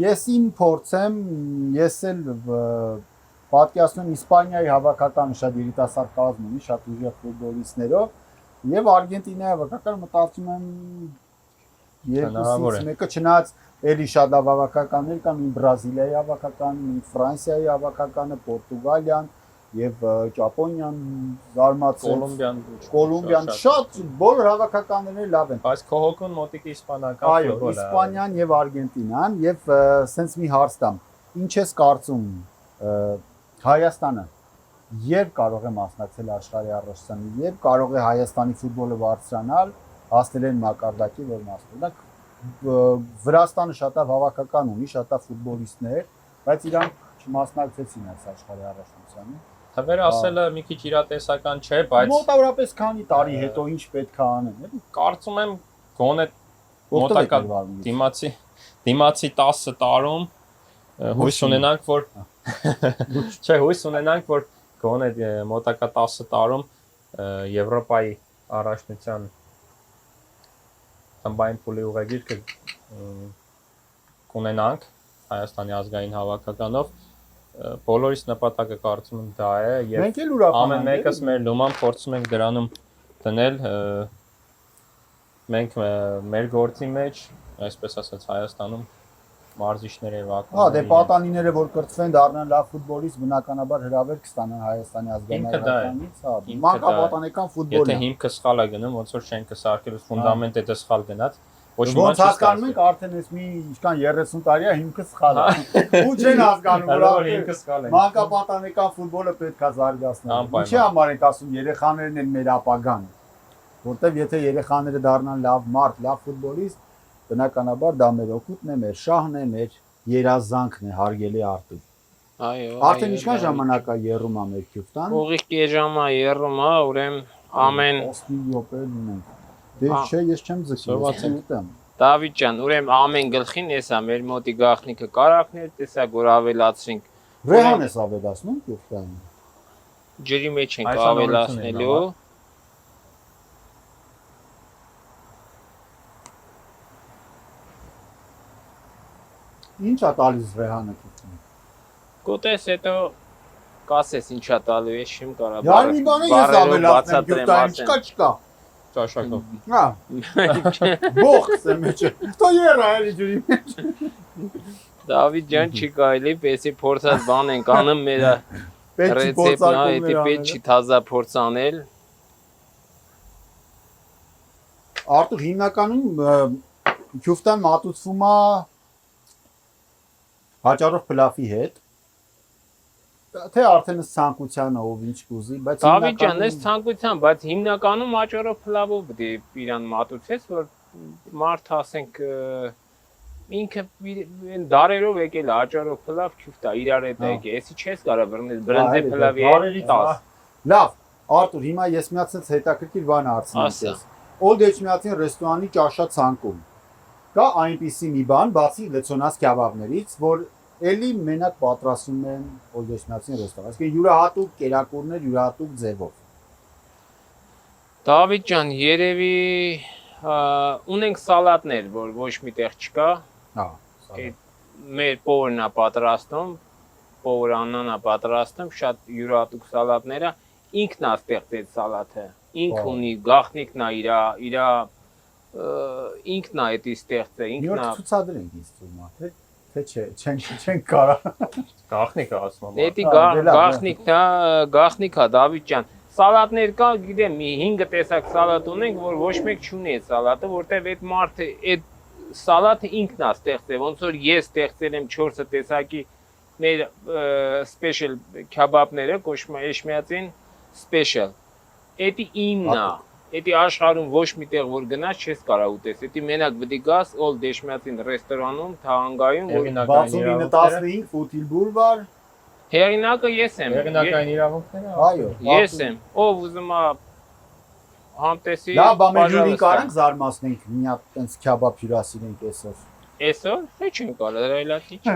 S3: Ես իմ փորձեմ, ես էլ պատկերացնում Իսպանիայի հավաքականը շատ երիտասարդ կազմ ունի, շատ ուժեղ ֆուտբոլիստներով, եւ Արգենտինայի հավաքականը մտածում եմ երկուսից մեկը չնայած էլի շատ լավ հավաքականներ կան, մի Բրազիլիայի հավաքականը, մի Ֆրանսիայի հավաքականը, Պորտուգալիան եւ Ճապոնիան, զարմացել, Կոլումբիան, շատ բոլոր հավաքականները լավ են։
S2: Բայց քո հոգուն մոտիկի իսպանական ֆուտբոլը։
S3: Այո, Իսպանիան եւ Արգենտինան եւ սենց մի հարց տամ։ Ինչ ես կարծում Հայաստանը երբ կարող է մասնակցել աշխարհի առաջնությանը, երբ կարող է Հայաստանի ֆուտբոլը բարձրանալ, հասնել այն մակարդակի, որ մասնունակ Վրաստանը շատ հավաքական ունի, շատ ֆուտբոլիստներ, բայց իրանք չմասնակցեցին այս աշխարհի առաջնությանը։
S2: Թվերը ասելը մի քիչ իրատեսական չէ, բայց
S3: մոտավորապես քանի տարի հետո ինչ պետք է անեն, էլի։
S2: Կարծում եմ գոնե մոտակա դիմացի 10 տարում հույս ունենանք, որ չէ, հույս ունենանք, որ գոնե մոտակա 10 տարում Եվրոպայի առաջնության խմբային փուլի ուղեգիրքը կունենանք Հայաստանի ազգային հավաքականով, բոլորիս նպատակը կարծում եմ դա է եւ ամեն մեկս մեր լոման փորձում ենք դրանում դնել մենք մեր գործի մեջ, այսպես ասած Հայաստանում մարզիչներ եւ ակումբներ։
S3: Հա, դե պատանիները որ կրծվեն դառնան լավ ֆուտբոլիստ, բնականաբար հրավեր կստանան Հայաստանի ազգանունից, հա, մանկապատանեկան ֆուտբոլը։
S2: Եթե հիմքը սխալ է գնում, ոնց որ շենքը սարքելուց ֆունդամենտը դա սխալ գնաց, ոչ մի
S3: ոնց հասկանում ենք արդեն էս մի ինչքան 30 տարի է հիմքը սխալ է։ Ու չեն հասկանում, որ
S2: հիմքը սխալ է։
S3: մանկապատանեկան ֆուտբոլը պետք է զարգացնել։ Ինչի համար ենք ասում երեխաներն են մեր ապագան։ Որտեվ եթե երեխաները դառնան լավ մարդ, լավ ֆուտբոլիստ, բնականաբար դա մեր օգուտն է, մեր շահն է, մեր երազանքն է, հարգելի Արտուր։
S1: Այո։
S3: Արդեն ինչքան ժամանակ է եռում է մեր Քյուվտան։
S1: Ուղիղ կեժամա եռում է, ուրեմն ամեն
S3: 15 րոպե ունենք։ Դե չէ, ես չեմ ձգում, ուտեմ։
S1: Դավիթ ջան, ուրեմն ամեն գլխին էսա մեր մոտի գաղտնիքը կարակներ, տեսակ որ ավելացրինք։
S3: Ռեհան ես ավելացնում Քյուվտան։
S1: Ջրի մեջ ենք ավելացնելու։
S3: Ինչ է տալիս Ռեհանը Քյուվտան։
S1: Կոտես հետո կասես ինչա տալու է, չեմ կարա։
S3: Յար մի բան ես ավելացնեմ Քյուվտան, չկա։
S2: Ճաշակով։
S3: Հա։ Բոքս է մեջը։ Դու երա էլի ջրի մեջ։
S1: Դավիթ ջան, չի կարելի, եսի փորձած բան ենք անում մեր ռեցեպտն է, դա պետք չի թազա փորձ անել։
S3: Արտուր հիմնականում Քյուվտան մատուցվում է հաճարով փլավի հետ։ Թե արդեն ցանկությանը ով ինչ կուզի, բայց
S1: Դավիթ ջան, այս ցանկության, բայց հիմնականում աճարով փլավով պետք է իրան մատուցես, որ մարդ ասենք ինքը դարերով եկել աճարով փլավ Քյուվտա իրար հետ եկել, էսի չես կարա բռնել բրնձե փլավի հետ 10։
S3: Լավ, Արտուր, հիմա ես միացած հետաքրքիր բան հարցնեմ քեզ։ Օլդ Էջմիածին ռեստորանի ճաշացանկում կա այնպիսի մի բան, բացի լեցոնած քյաբաբներից, որ էլի մենակ պատրաստում են Օլդ Էջմիածին ռեստորան, այսինքն յուրահատուկ կերակուրներ, յուրահատուկ ձևով։
S1: Դավիթ ջան, երևի ունենք սալատներ, որ ոչ միտեղ չկա։
S3: Հա,
S1: մեր պովերն է պատրաստում, պովեր Աննան է պատրաստում, շատ յուրահատուկ սալատները, ինքն է ստեղծել սալատը, ինք ունի գաղտնիքն է իր ինքն է դա ստեղծել, ինքն է
S3: ցուցադրենք ինձ թվում է, թե չէ, չենք կարա։
S2: Գաղտնիքը ասում եմ։
S1: Դա գաղտնիքա Դավիթ ջան։ Սալատներ կա, գիտեմ, 5 տեսակ սալատ ունենք, որ ոչ մեկ չունի այդ սալատը, որտեվ այդ մարդը այդ սալատը ինքն է ստեղծել, ոնց որ ես ստեղծել եմ 4 տեսակի մեր special քյաբաբները, կոչվում է Էջմիածին special։ Էդի իմն է, էդի աշխարհում ոչ միտեղ որ գնաս չես կարա ուտես, էդի մենակ պետք է գաս Օլդ Էջմիածին ռեստորանում, թաղանգայում, որ
S3: 6915 Ֆուտիլ բուլվար։
S1: Հեղինակը ես եմ։
S2: Հեղինակային իրավունքները։
S3: Այո։
S1: Ես եմ, ով ուզում է համտեսի։
S3: Լավ, բա մեր յուրին կարանք զարմացնենք, մի հատ տենց քյաբաբ հյուրասիրենք այսօր։
S1: Այսօր չէ չեմ կարող, ռելատիվ չէ։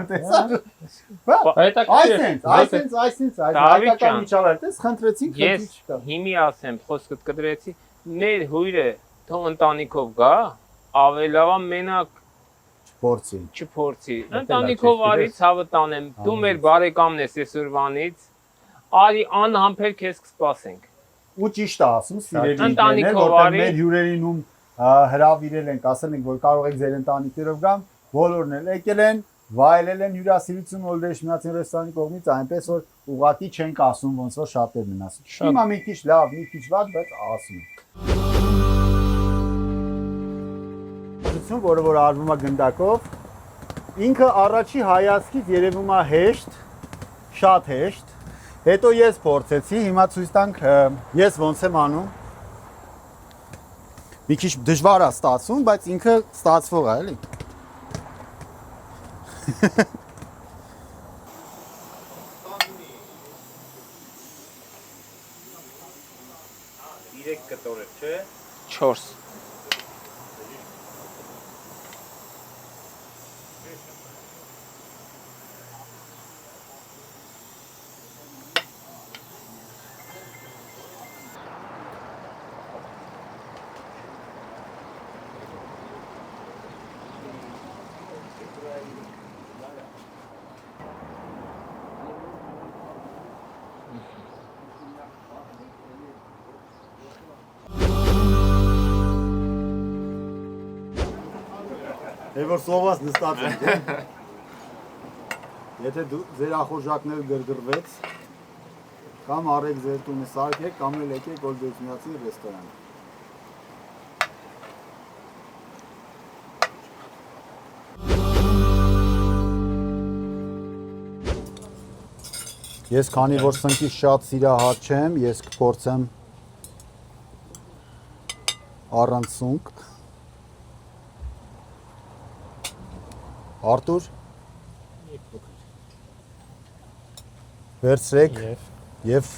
S3: Այսինքն, հայկական միջավայր, տես խնդրեցինք,
S1: ես հիմի ասեմ, խոսքդ կդրեցի, մեր հույրը թող ընտանիքով գա, ավելավա մենակ չփորձի։ Ընտանիքով արի ցավը տանեմ, դու մեր բարեկամն ես այսօրվանից, արի անհամբեր քեզ կսպասենք։
S3: Ու ճիշտ է ասում, սիրելի ընտանիքներ, որտեղ մեր հյուրերին ում հրավիրել ենք, ասել ենք, որ կարող եք ձեր ընտանիքներով գամ, բոլորն էլ եկել են, վայելել են հյուրասիրություն Օլդ Էջմիածին ռեստորանի կողմից, այնպես որ ուղղակի չենք ասում ոնց որ շատերն են ասում։ Հիմա մի քիչ լավ, մի քիչ վատ, բայց ասում ենք։ Որը որ արվում է գնդակով, ինքը առաջի հայացքից երևում է հեշտ, շատ հեշտ։ Հետո ես փորձեցի, հիմա ցույց տանք ես ոնց եմ անում։ Մի քիչ դժվար է ստացվում, բայց ինքը ստացվող է, էլի։
S2: Իրեք կտոր է, չէ։
S1: 4
S3: Ա Որ սոված նստած ենք, եթե դու ձեր ախորժակները գրգռվեց, կամ արեք ձեր տունը սարքեք, կամ էլ եկեք Օլդեչմիածի ռեստորան։ Ես քանի որ սնկի շատ սիրահար չեմ, ես կփորձեմ առանց սունկ։ Արտուր վերցրեք եւ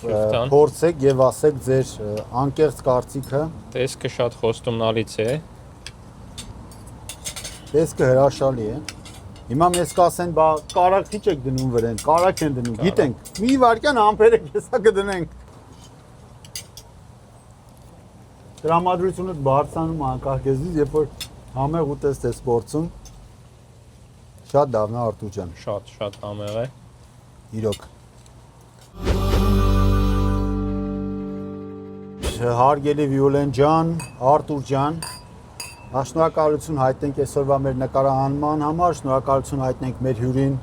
S3: փորձեք եւ ասեք ձեր անկեղծ կարծիքը։
S2: Տեսքը շատ խոստումնալից է։
S3: Տեսքը հրաշալի է։ Հիմա մեզ կասեն, բա կարակ քիչ եք դնում վրան, կարակ են դնում, գիտենք։ Մի վարքյան ամպերը քեսա կդնենք։ Տրամադրությունը բարձրանում անկախ երբ որ համեղ ուտեստ ես փորձում։ Շատ լավն է Արտուր ջան։
S2: Շատ համեղ է։
S3: Իրոք։ Հարգելի Վիոլեն ջան, Արտուր ջան, շնորհակալություն հայտնենք այսօրվա մեր նկարահանման համար, շնորհակալություն հայտնենք մեր հյուրին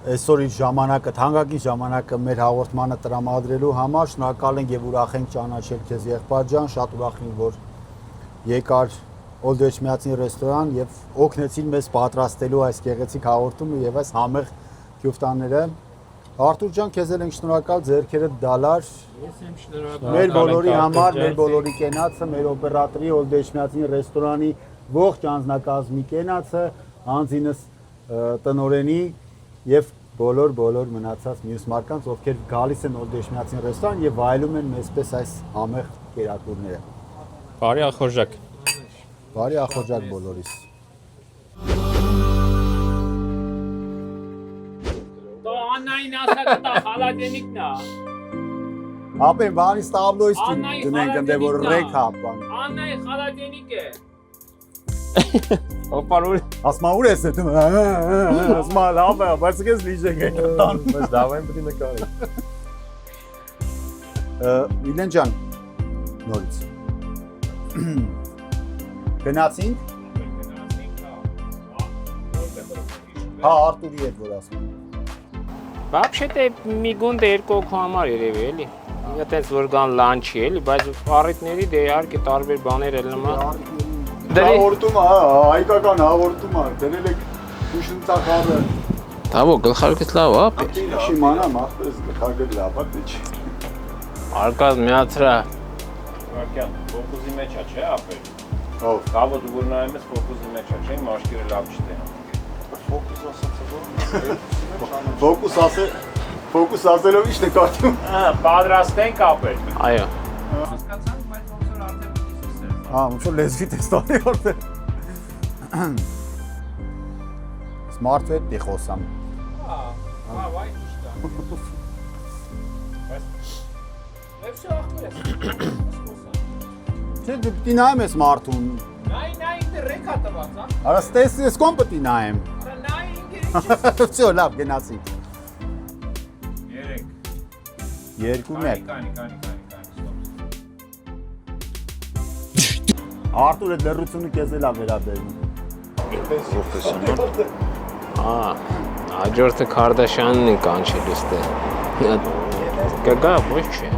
S3: այսօրի ժամանակը, թանկագին ժամանակը մեր հաղորդմանը տրամադրելու համար, շնորհակալ ենք եւ ուրախ ենք ճանաչել քեզ եղբայր ջան, շատ ուրախ ենք որ եկար Օլդեչմիածի ռեստորան եւ օգնեցին մեզ պատրաստելու այս գեղեցիկ հաղորդումը եւ այս համեղ քյուֆտաները։ Արտուր ջան, քեզ էլ ենք շնորհակալ, ձեռքերդ դալար։
S1: Ես եմ շնորհակալ։
S3: Մեր բոլորի համար, մեր բոլորի կենացը, մեր օպերատորի Օլդեչմիածի ռեստորանի ողջ անձնակազմի կենացը, անձինս տնօրենի եւ բոլոր մնացած մյուս մարդկանց, ովքեր գալիս են Օլդեչմիածի ռեստորան եւ վայելում են մեզպես այս համեղ կերակուրները։
S2: Բարի ախորժակ։
S3: Բարի ախորժակ բոլորիս։
S1: То Աննային ասա դա խալադենիկն է։
S3: Ապեն բանից տաբլոյից դնենք ընդ որ ռեկ հապան։
S1: Աննայի խալադենիկ է։
S2: Օպարուր։
S3: Ասմա ուր ես դու։ Ասմա լավ է, բայց քեզ լիժենք ենք տանում։
S2: Բայց դավային պետք է նկարի։
S3: Վիլեն ջան, նորից։ Գնացինք։ Հա, Արտուրի հետ որ ասում։
S1: Вообще-то միգունդը երկու օքու համար երևի էլի։ Այդպես որ կան լանչի էլի, բայց առիթների դե իհարկե տարբեր բաներ էլ նման։
S3: Հաղորդում է, հայկական հաղորդում է, դրել եք ուշնցախավը։
S1: Տավո գլխարկից լավ է, ապի։
S3: Շիմանամ, ախպես գլխարկը լավ է, դե չի։
S1: Արկազ միացրա։
S2: Վարքյան, ֆոկուսի մեջ է, չէ, ապեր։
S3: Ով։
S2: Կավը դու որ նայում ես ֆոկուսի մեջ է, չէ, մաշկերը լավ չտենում։
S3: Ֆոկուս ասելով ինչ նկատում։
S2: Պատրաստենք ապեր։
S1: Այո։
S2: Հասկացանք, բայց ոնց որ արդեն պիտի
S3: Հա, ոնց որ լեզվի տեստանի արդեն։ Smart-ը դի խոսամ։
S2: Հա, վայ ճիշտ է։ Բայց լեփշը ախտեր է։
S3: Չէ, դու պիտի նայում ես մարդուն։
S2: Նայ, դե ռեկա տված, հա։
S3: Արա ստեսի ես կոմ պիտի նայեմ։
S2: Նայ, ինքերից։
S3: Всё, լավ, գնացինք։
S2: 3
S3: 2 1
S2: Կանի,
S3: Արտուրը լրությունը քեզ էլա վերաբերում։ Պրոֆեսիոնալ։
S1: Հա, հաջորդը Քարդաշյանն է կանչել ուստի։ Կգա ոչ չէ։